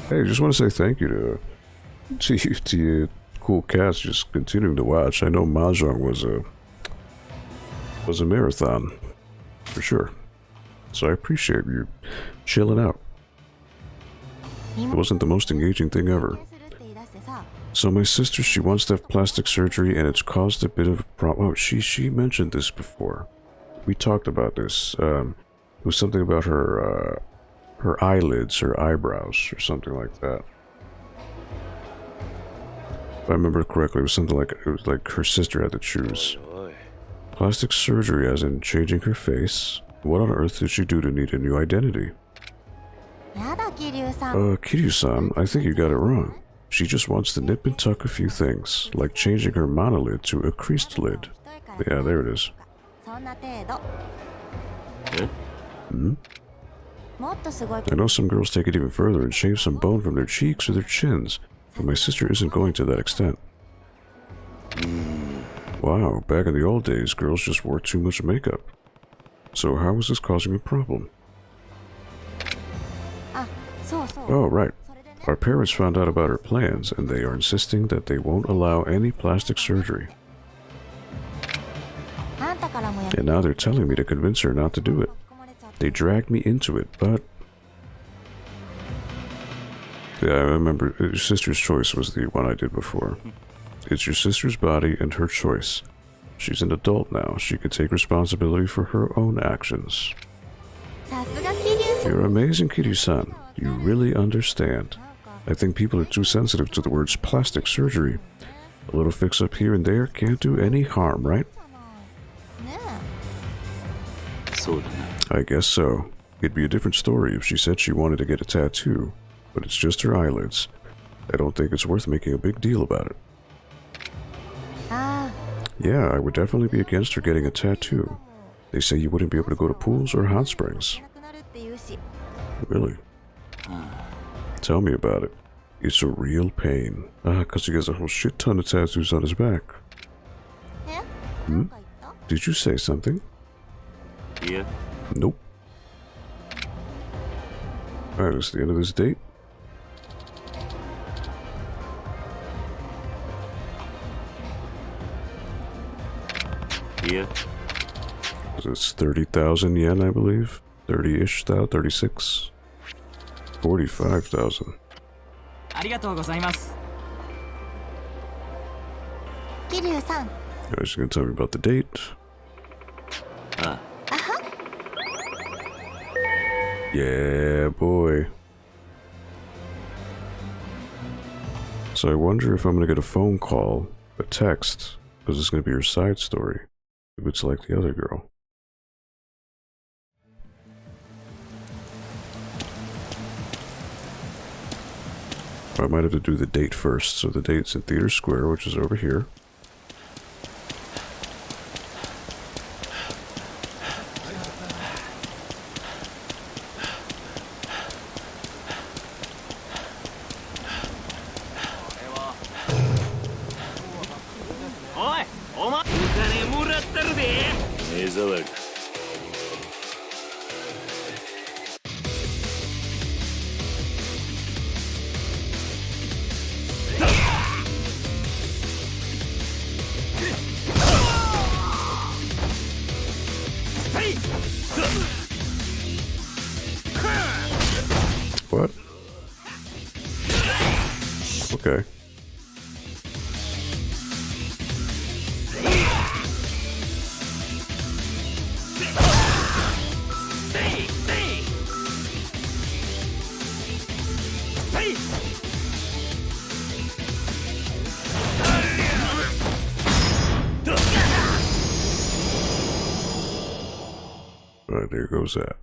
Speaker 1: Hey, just want to say thank you to you cool cats just continuing to watch. I know Mahjong was was a marathon, for sure. So I appreciate you chilling out. It wasn't the most engaging thing ever. So my sister, she wants to have plastic surgery and it's caused a bit of a problem. Oh, she mentioned this before. We talked about this. It was something about her eyelids, her eyebrows, or something like that. If I remember correctly, it was something like her sister had to choose. Plastic surgery as in changing her face. What on earth did she do to need a new identity? Kiryu-san, I think you got it wrong. She just wants to nip and tuck a few things, like changing her monolid to a creased lid. Yeah, there it is. Hmm? I know some girls take it even further and shave some bone from their cheeks or their chins, but my sister isn't going to that extent. Wow, back in the old days, girls just wore too much makeup. So how is this causing a problem? Oh, right. Our parents found out about her plans, and they are insisting that they won't allow any plastic surgery. And now they're telling me to convince her not to do it. They dragged me into it, but... Yeah, I remember your sister's choice was the one I did before. It's your sister's body and her choice. She's an adult now. She can take responsibility for her own actions. You're amazing, Kiryu-san. You really understand. I think people are too sensitive to the words plastic surgery. A little fix-up here and there can't do any harm, right? I guess so. It'd be a different story if she said she wanted to get a tattoo, but it's just her eyelids. I don't think it's worth making a big deal about it. Yeah, I would definitely be against her getting a tattoo. They say you wouldn't be able to go to pools or hot springs. Really? Tell me about it. It's a real pain. Because he has a whole shit ton of tattoos on his back. Hmm? Did you say something?
Speaker 3: Yeah.
Speaker 1: Nope. Alright, that's the end of this date.
Speaker 3: Yeah.
Speaker 1: It's 30,000 yen, I believe. 30-ish, 36. 45,000.
Speaker 2: ありがとうございます。
Speaker 4: 桐生さん。
Speaker 1: She's gonna tell me about the date. Yeah, boy. So I wonder if I'm gonna get a phone call, a text, because it's gonna be her side story. If it's like the other girl. I might have to do the date first. So the date's in Theater Square, which is over here. What? Okay. Alright, there goes that.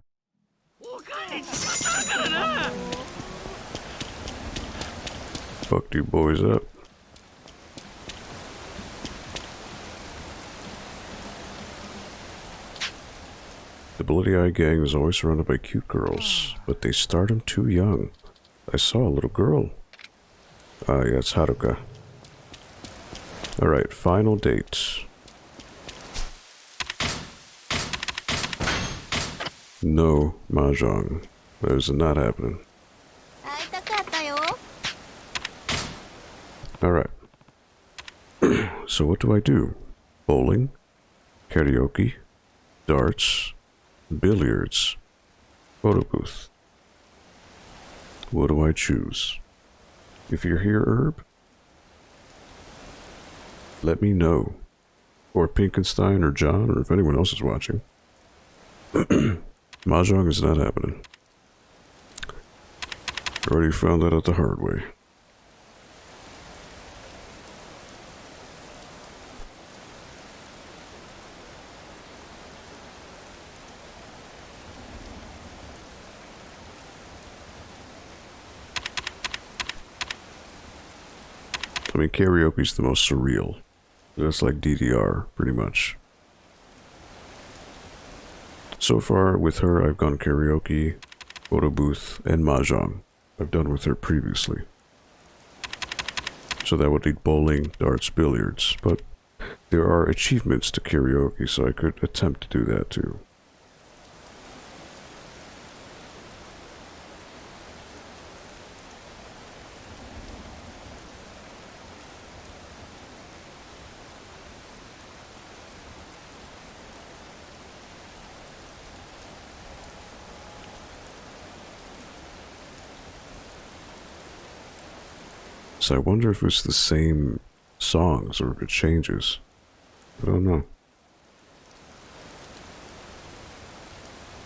Speaker 1: Fucked you boys up. The Bloody Eye Gang is always surrounded by cute girls, but they start them too young. I saw a little girl. Ah, yeah, it's Haruka. Alright, final date. No mahjong. That is not happening. Alright. So what do I do? Bowling? Karaoke? darts, billiards, photo booth. What do I choose? If you're here, Herb, let me know. Or Pinkenstein or John, or if anyone else is watching. Mahjong is not happening. Already found that out the hard way. I mean, karaoke's the most surreal. That's like DDR, pretty much. So far, with her, I've gone karaoke, photo booth, and mahjong. I've done with her previously. So that would lead bowling, darts, billiards, but there are achievements to karaoke, so I could attempt to do that too. So I wonder if it's the same songs or if it changes. I don't know.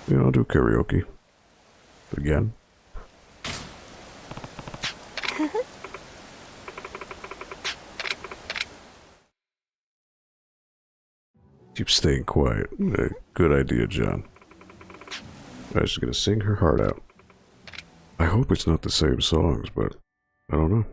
Speaker 1: Yeah, I'll do karaoke. Again. Keep staying quiet. Good idea, John. I was just gonna sing her heart out. I hope it's not the same songs, but I don't know.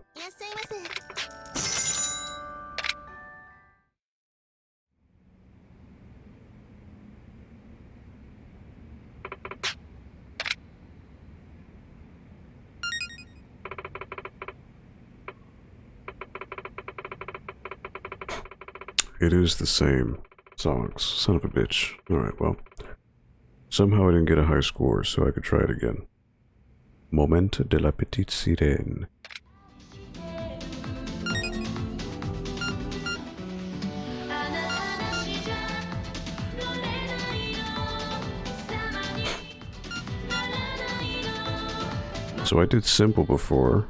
Speaker 1: It is the same songs. Son of a bitch. Alright, well. Somehow I didn't get a high score, so I could try it again. Moment de la petite sirène. So I did simple before.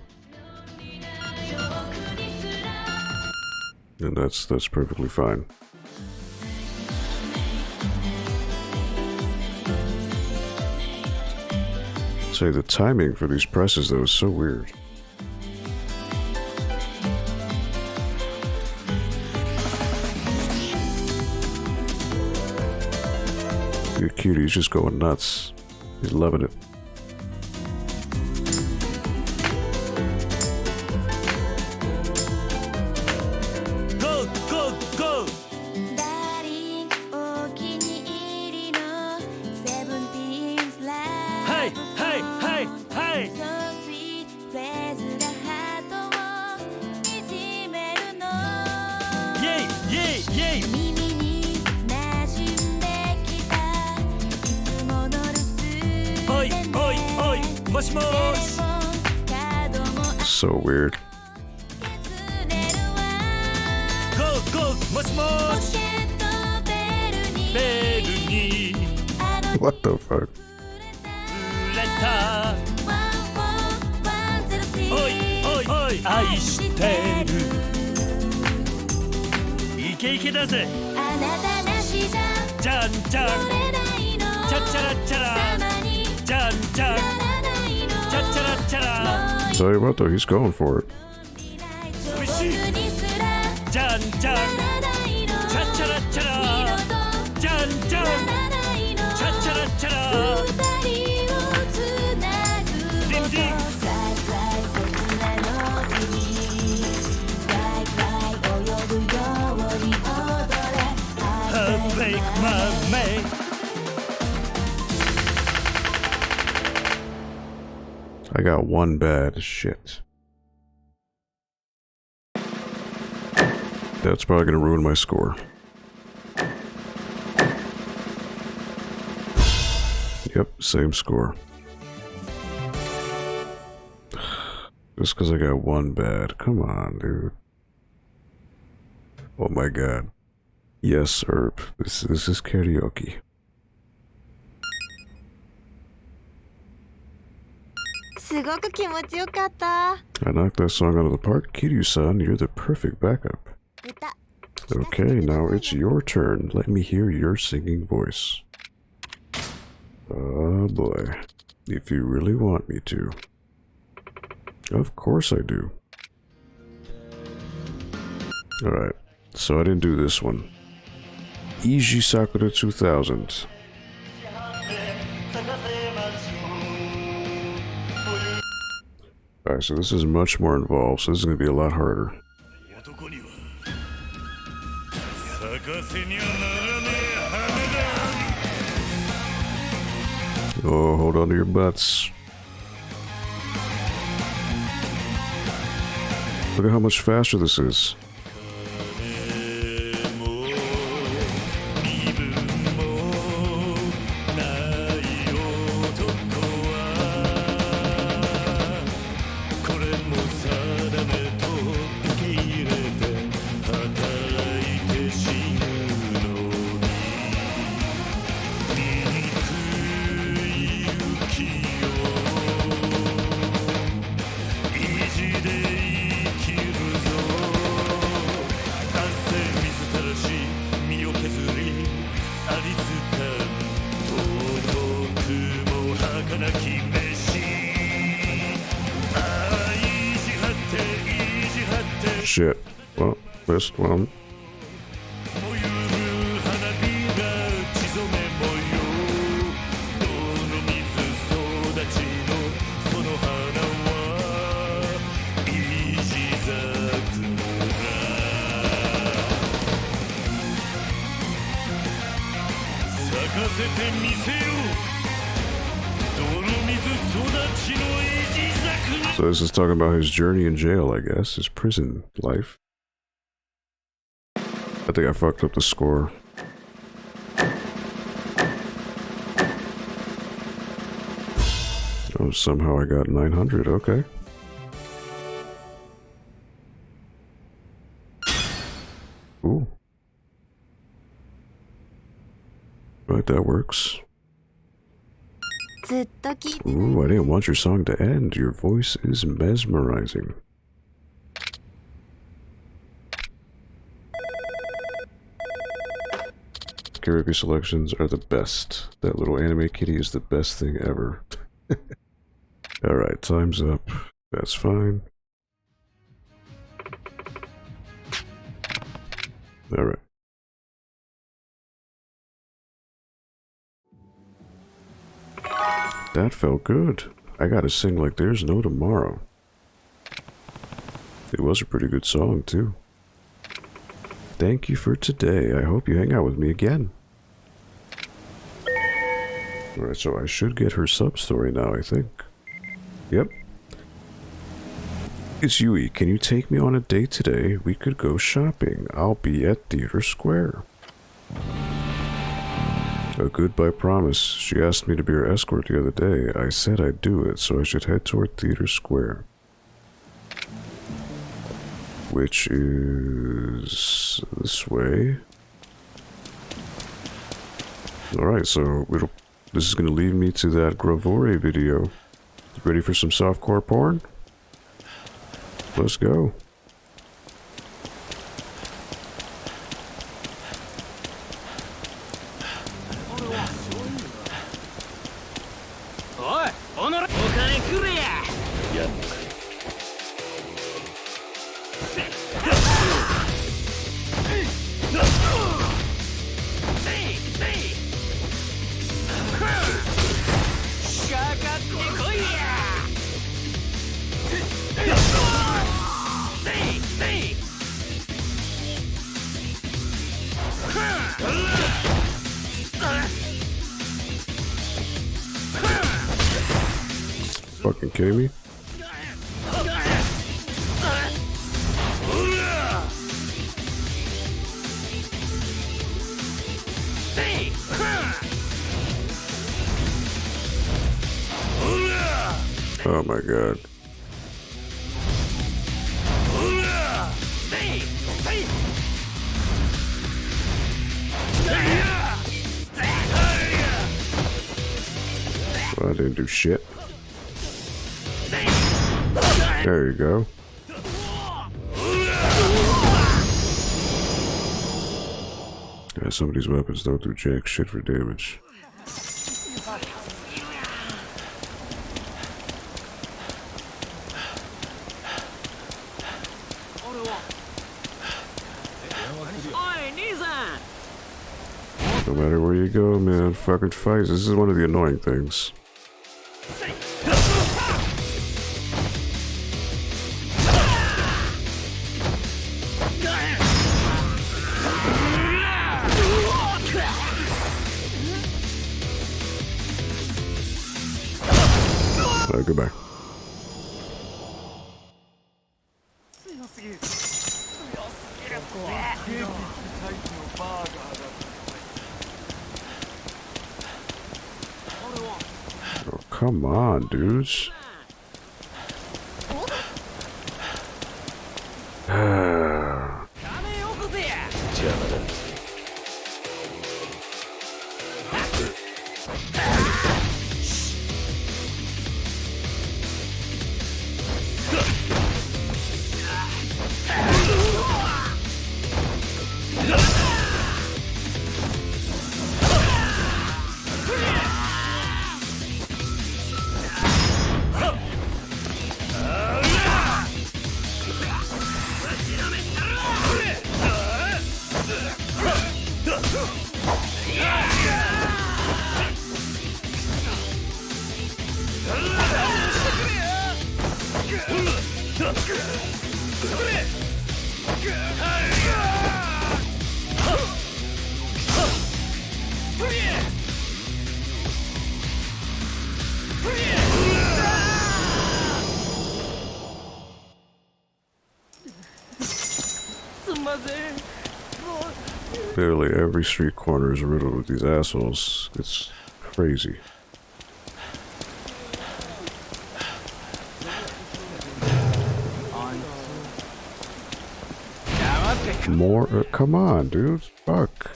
Speaker 1: And that's perfectly fine. Say the timing for these presses though is so weird. Your cutie's just going nuts. He's loving it. So weird. What the fuck? Tell you what though, he's going for it. I got one bad shit. That's probably gonna ruin my score. Yep, same score. Just because I got one bad. Come on, dude. Oh my god. Yes, Herb. This is karaoke.
Speaker 4: すごく気持ちよかった。
Speaker 1: I knocked that song out of the park. Kiryu-san, you're the perfect backup.
Speaker 4: 歌
Speaker 1: Okay, now it's your turn. Let me hear your singing voice. Oh boy. If you really want me to. Of course I do. Alright, so I didn't do this one. Iji Sakura 2000. Alright, so this is much more involved, so this is going to be a lot harder. Oh, hold on to your butts. Look at how much faster this is. Shit. Well, missed one. So this is talking about his journey in jail, I guess, his prison life. I think I fucked up the score. Oh, somehow I got 900, okay. Ooh. Right, that works.
Speaker 4: ずっと聞いて
Speaker 1: Ooh, I didn't want your song to end. Your voice is mesmerizing. Karaoke selections are the best. That little anime kitty is the best thing ever. Alright, time's up. That's fine. Alright. That felt good. I gotta sing like there's no tomorrow. It was a pretty good song, too. Thank you for today. I hope you hang out with me again. Alright, so I should get her sub-story now, I think. Yep. It's Yui. Can you take me on a date today? We could go shopping. I'll be at Theater Square. A goodbye promise. She asked me to be her escort the other day. I said I'd do it, so I should head toward Theater Square. Which is this way. Alright, so this is going to lead me to that Gravore video. Ready for some softcore porn? Let's go. Fucking kidding me? Oh my god. Well, I didn't do shit. There you go. Yeah, some of these weapons don't do jack shit for damage. No matter where you go, man, fucking fights. This is one of the annoying things. Goodbye. Oh, come on, dudes. Literally every street corner is riddled with these assholes. It's crazy. More? Come on, dude. Fuck.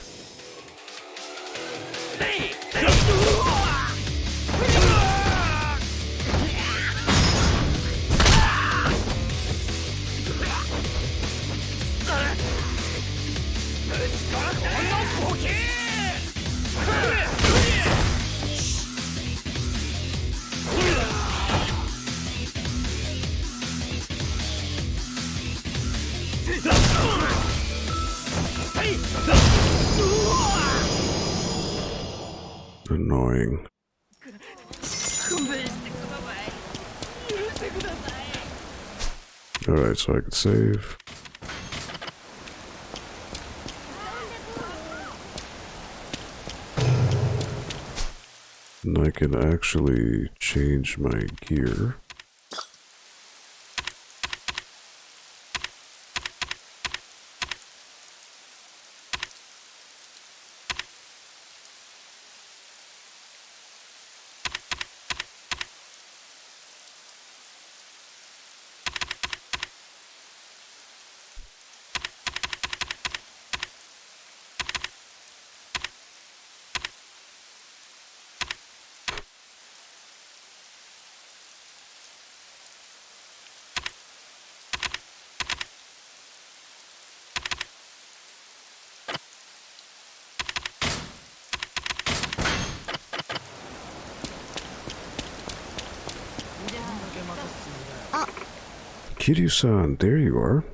Speaker 1: Annoying. Alright, so I can save. And I can actually change my gear. Kiryu-san, there you are.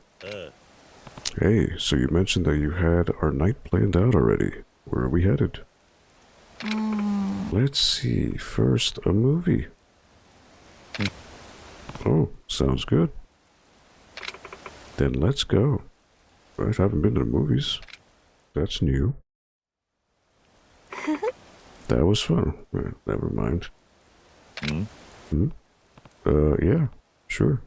Speaker 1: Hey, so you mentioned that you had our night planned out already. Where are we headed? Let's see. First, a movie. Oh, sounds good. Then let's go. Right, I haven't been to the movies. That's new. That was fun. Never mind. Yeah, sure.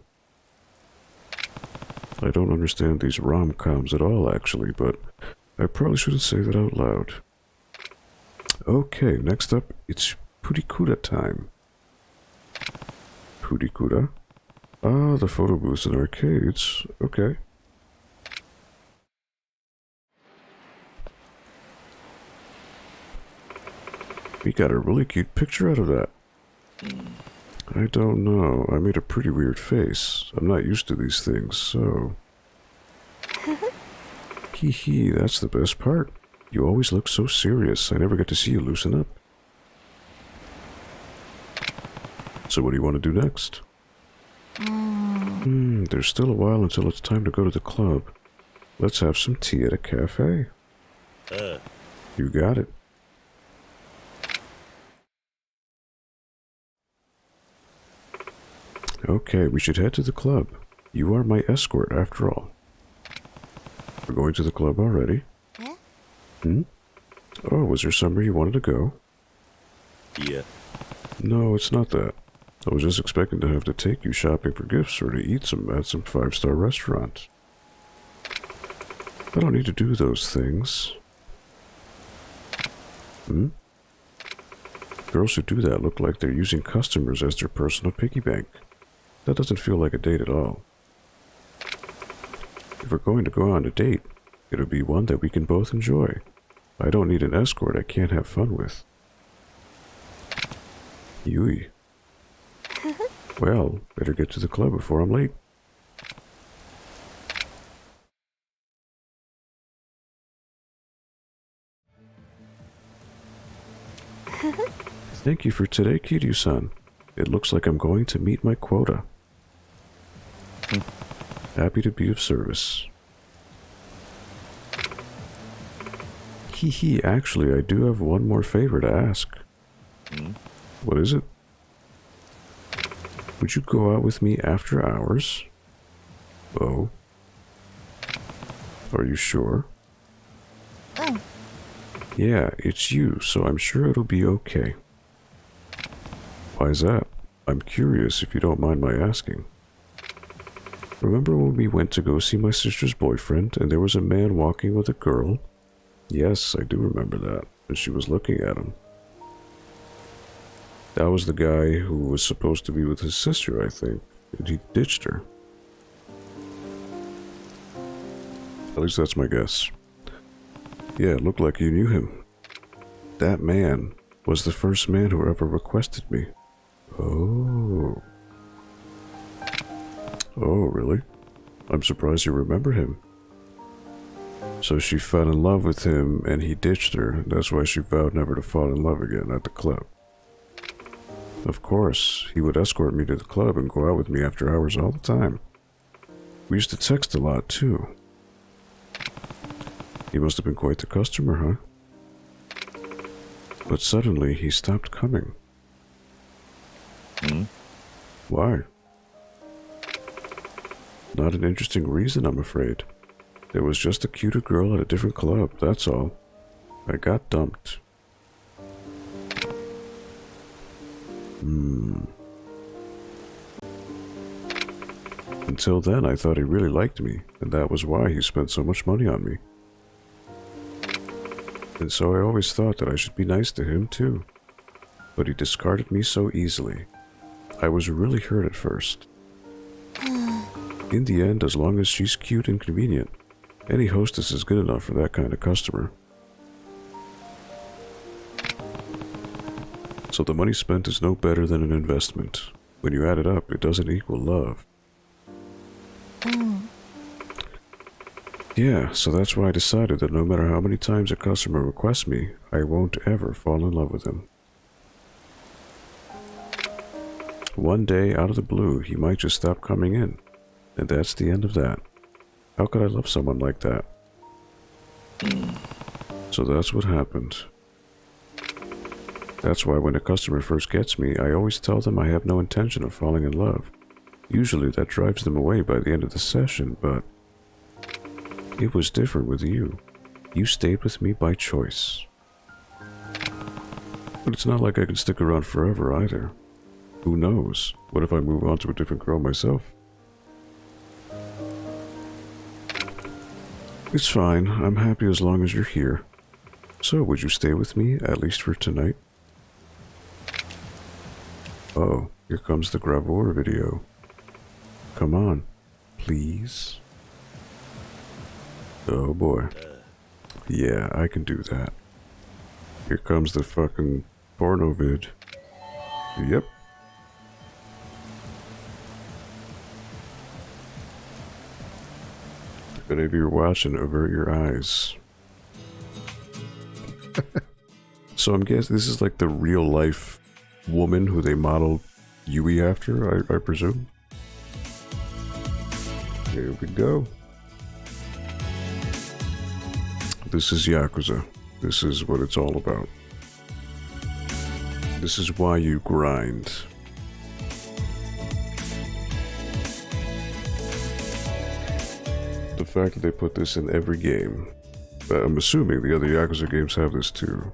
Speaker 1: I don't understand these rom-coms at all, actually, but I probably shouldn't say that out loud. Okay, next up, it's Purikura time. Purikura? Ah, the photo booths and arcades. Okay. We got a really cute picture out of that. I don't know. I made a pretty weird face. I'm not used to these things, so... Hee hee, that's the best part. You always look so serious. I never get to see you loosen up. So what do you want to do next? There's still a while until it's time to go to the club. Let's have some tea at a cafe. You got it. Okay, we should head to the club. You are my escort, after all. We're going to the club already.
Speaker 4: Eh?
Speaker 1: Oh, was there somewhere you wanted to go?
Speaker 3: Yeah.
Speaker 1: No, it's not that. I was just expecting to have to take you shopping for gifts or to eat at some five-star restaurant. I don't need to do those things. Girls who do that look like they're using customers as their personal piggy bank. That doesn't feel like a date at all. If we're going to go on a date, it'll be one that we can both enjoy. I don't need an escort I can't have fun with. Yui. Well, better get to the club before I'm late. Thank you for today, Kiryu-san. It looks like I'm going to meet my quota. Happy to be of service. Hee hee, actually, I do have one more favor to ask. What is it? Would you go out with me after hours? Oh. Are you sure? Yeah, it's you, so I'm sure it'll be okay. Why's that? I'm curious if you don't mind my asking. Remember when we went to go see my sister's boyfriend and there was a man walking with a girl? Yes, I do remember that, and she was looking at him. That was the guy who was supposed to be with his sister, I think, and he ditched her. At least that's my guess. Yeah, it looked like you knew him. That man was the first man who ever requested me. Oh. Oh, really? I'm surprised you remember him. So she fell in love with him and he ditched her, and that's why she vowed never to fall in love again at the club. Of course, he would escort me to the club and go out with me after hours all the time. We used to text a lot, too. He must have been quite the customer, huh? But suddenly, he stopped coming. Why? Not an interesting reason, I'm afraid. There was just a cuter girl at a different club, that's all. I got dumped. Until then, I thought he really liked me, and that was why he spent so much money on me. And so I always thought that I should be nice to him, too. But he discarded me so easily. I was really hurt at first. In the end, as long as she's cute and convenient, any hostess is good enough for that kind of customer. So the money spent is no better than an investment. When you add it up, it doesn't equal love. Yeah, so that's why I decided that no matter how many times a customer requests me, I won't ever fall in love with him. One day, out of the blue, he might just stop coming in, and that's the end of that. How could I love someone like that? So that's what happened. That's why when a customer first gets me, I always tell them I have no intention of falling in love. Usually that drives them away by the end of the session, but it was different with you. You stayed with me by choice. But it's not like I can stick around forever either. Who knows? What if I move on to a different girl myself? It's fine. I'm happy as long as you're here. So, would you stay with me, at least for tonight? Oh, here comes the gravure video. Come on, please. Oh boy. Yeah, I can do that. Here comes the fucking porno vid. Yep. Whenever you're watching, avert your eyes. So I'm guessing this is like the real life woman who they modeled Yui after, I presume. Here we go. This is Yakuza. This is what it's all about. This is why you grind. The fact that they put this in every game. I'm assuming the other Yakuza games have this too.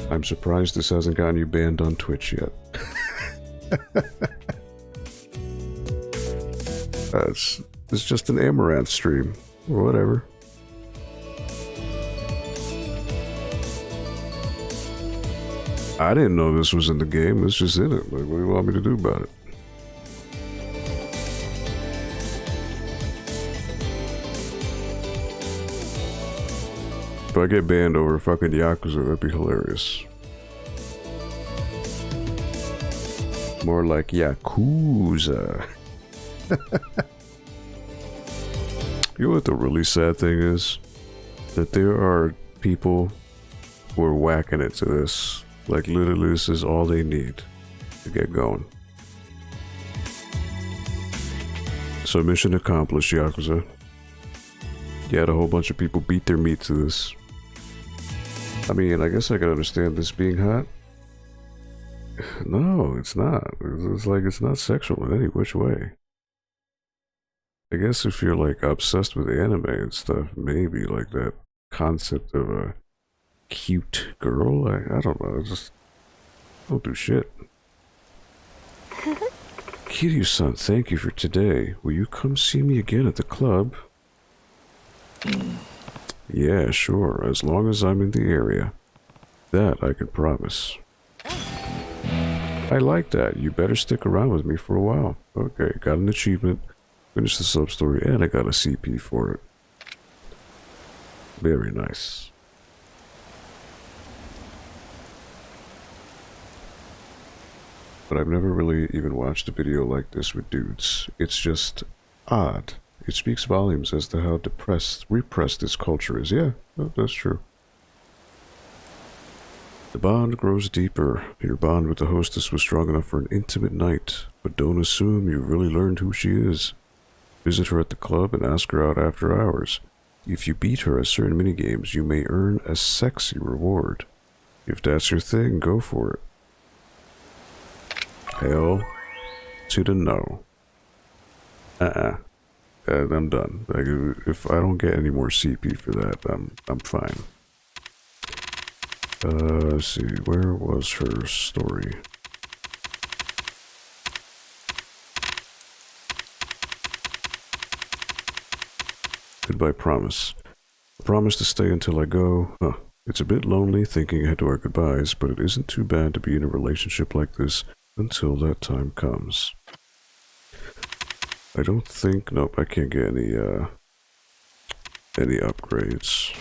Speaker 1: I'm surprised this hasn't gotten you banned on Twitch yet. It's just an Amaranth stream. Or whatever. I didn't know this was in the game. It's just in it. Like, what do you want me to do about it? If I get banned over fucking Yakuza, that'd be hilarious. More like Yakuza. You know what the really sad thing is? That there are people who are whacking it to this. Like, literally, this is all they need to get going. So, mission accomplished, Yakuza. You had a whole bunch of people beat their meat to this. I mean, I guess I can understand this being hot. No, it's not. It's like, it's not sexual in any which way. I guess if you're, like, obsessed with anime and stuff, maybe, like, that concept of a cute girl? I don't know, I just don't do shit. Kiryu-san, thank you for today. Will you come see me again at the club? Yeah, sure, as long as I'm in the area. That I can promise. I like that. You better stick around with me for a while. Okay, got an achievement, finished the sub-story, and I got a CP for it. Very nice. But I've never really even watched a video like this with dudes. It's just odd. It speaks volumes as to how repressed this culture is. Yeah, that's true. The bond grows deeper. Your bond with the hostess was strong enough for an intimate night, but don't assume you've really learned who she is. Visit her at the club and ask her out after hours. If you beat her at certain minigames, you may earn a sexy reward. If that's your thing, go for it. Hell to the no. I'm done. Like, if I don't get any more CP for that, I'm fine. Let's see, where was her story? Goodbye promise. I promise to stay until I go. Huh. It's a bit lonely thinking ahead to our goodbyes, but it isn't too bad to be in a relationship like this until that time comes. I don't think... Nope, I can't get any upgrades.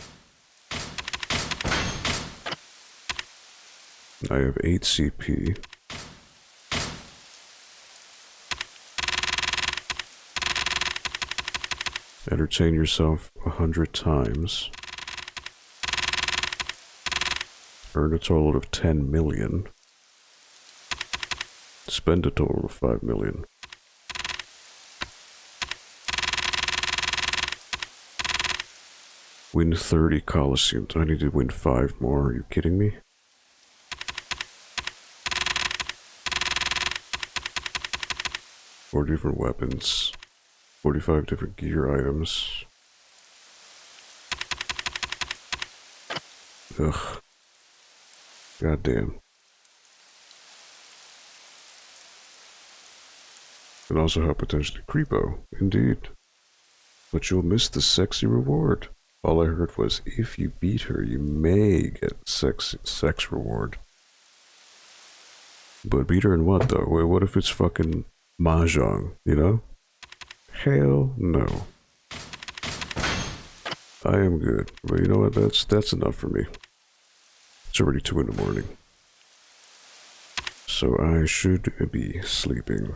Speaker 1: I have 8 CP. Entertain yourself 100 times. Earn a total of 10 million. Spend a total of 5 million. Win 30 Coliseums. I need to win 5 more. Are you kidding me? Four different weapons. 45 different gear items. Ugh. Goddamn. And also have potentially creepo. Indeed. But you'll miss the sexy reward. All I heard was, if you beat her, you may get sex reward. But beat her in what, though? Wait, what if it's fucking mahjong, you know? Hell no. I am good. But you know what? That's enough for me. It's already 2 in the morning. So I should be sleeping.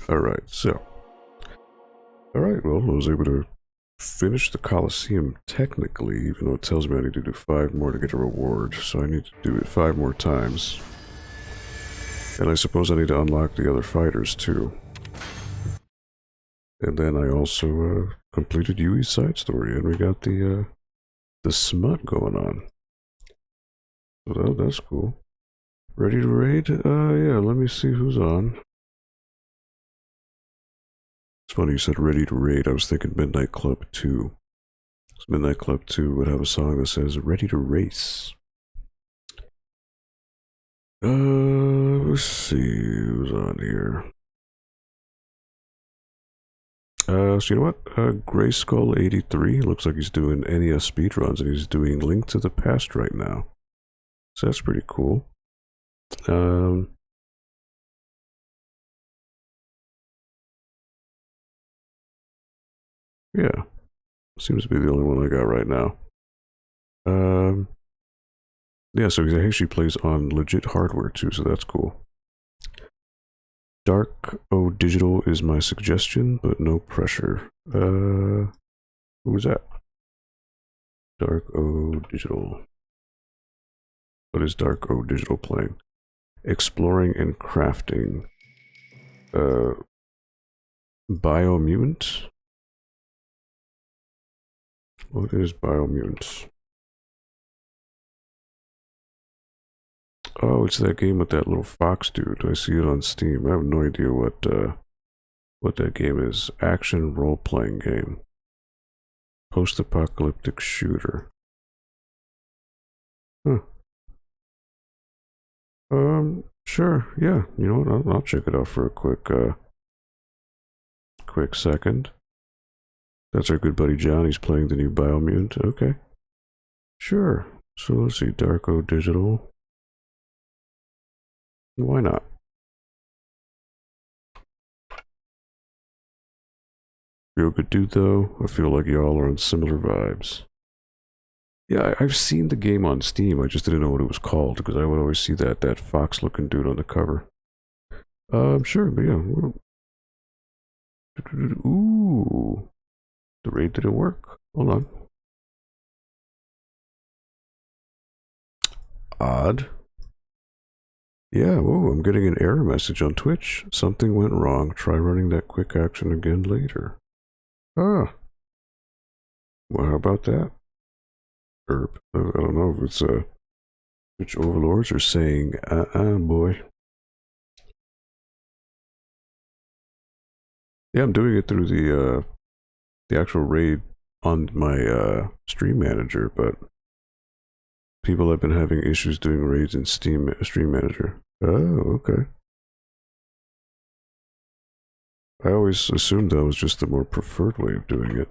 Speaker 1: Alright, so Alright, well, I was able to finish the Coliseum technically, even though it tells me I need to do 5 more to get a reward. So I need to do it 5 more times. And I suppose I need to unlock the other fighters too. And then I also completed Yui's side story, and we got the smut going on. So that's cool. Ready to raid? Yeah, let me see who's on. It's funny you said ready to raid. I was thinking Midnight Club 2. So Midnight Club 2 would have a song that says ready to race. Let's see who's on here. So you know what? Gray Skull 83 looks like he's doing NES speedruns, and he's doing Link to the Past right now. So that's pretty cool. Yeah, seems to be the only one I got right now. Yeah, so he actually plays on legit hardware too, so that's cool. Dark O Digital is my suggestion, but no pressure. Who was that? Dark O Digital. What is Dark O Digital playing? Exploring and crafting. Biomutant? What is Biomutant? Oh, it's that game with that little fox dude. I see it on Steam. I have no idea what that game is. Action role-playing game. Post-apocalyptic shooter. Huh. Sure. Yeah. You know what? I'll check it out for a quick second. That's our good buddy John. He's playing the new Biomutant. Okay. Sure. So let's see. Darko Digital. Why not? Real good dude, though. I feel like y'all are on similar vibes. Yeah, I've seen the game on Steam. I just didn't know what it was called because I would always see that fox-looking dude on the cover. Sure, but yeah. Ooh, the raid didn't work. Hold on. Odd. Yeah, whoa, I'm getting an error message on Twitch. Something went wrong. Try running that quick action again later. Ah. Well, how about that? Herb. I don't know if it's Twitch overlords are saying, boy. Yeah, I'm doing it through the actual raid on my stream manager, but people have been having issues doing raids in Stream Manager. Oh, okay. I always assumed that was just the more preferred way of doing it.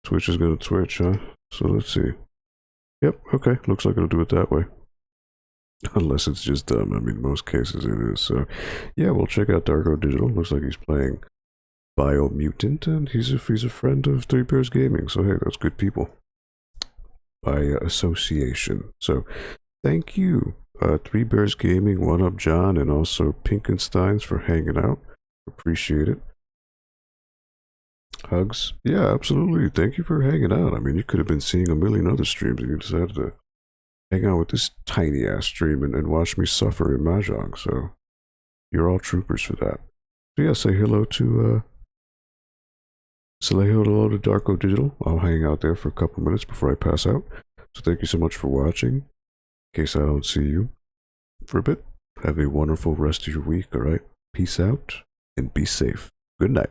Speaker 1: Twitch is gonna Twitch, huh? So let's see. Yep, okay. Looks like it'll do it that way. Unless it's just dumb. I mean, most cases it is. So, yeah, we'll check out Darko Digital. Looks like he's playing Biomutant, and he's a friend of Three Bears Gaming. So, hey, that's good people. By association. So, thank you, Three Bears Gaming, One Up John, and also Pinkensteins for hanging out. Appreciate it. Hugs? Yeah, absolutely. Thank you for hanging out. I mean, you could have been seeing a million other streams if you decided to hang out with this tiny ass stream and watch me suffer in Mahjong. So you're all troopers for that. So yeah, say hello to Darko Digital. I'll hang out there for a couple minutes before I pass out. So thank you so much for watching. In case I don't see you for a bit, have a wonderful rest of your week. All right, peace out and be safe. Good night.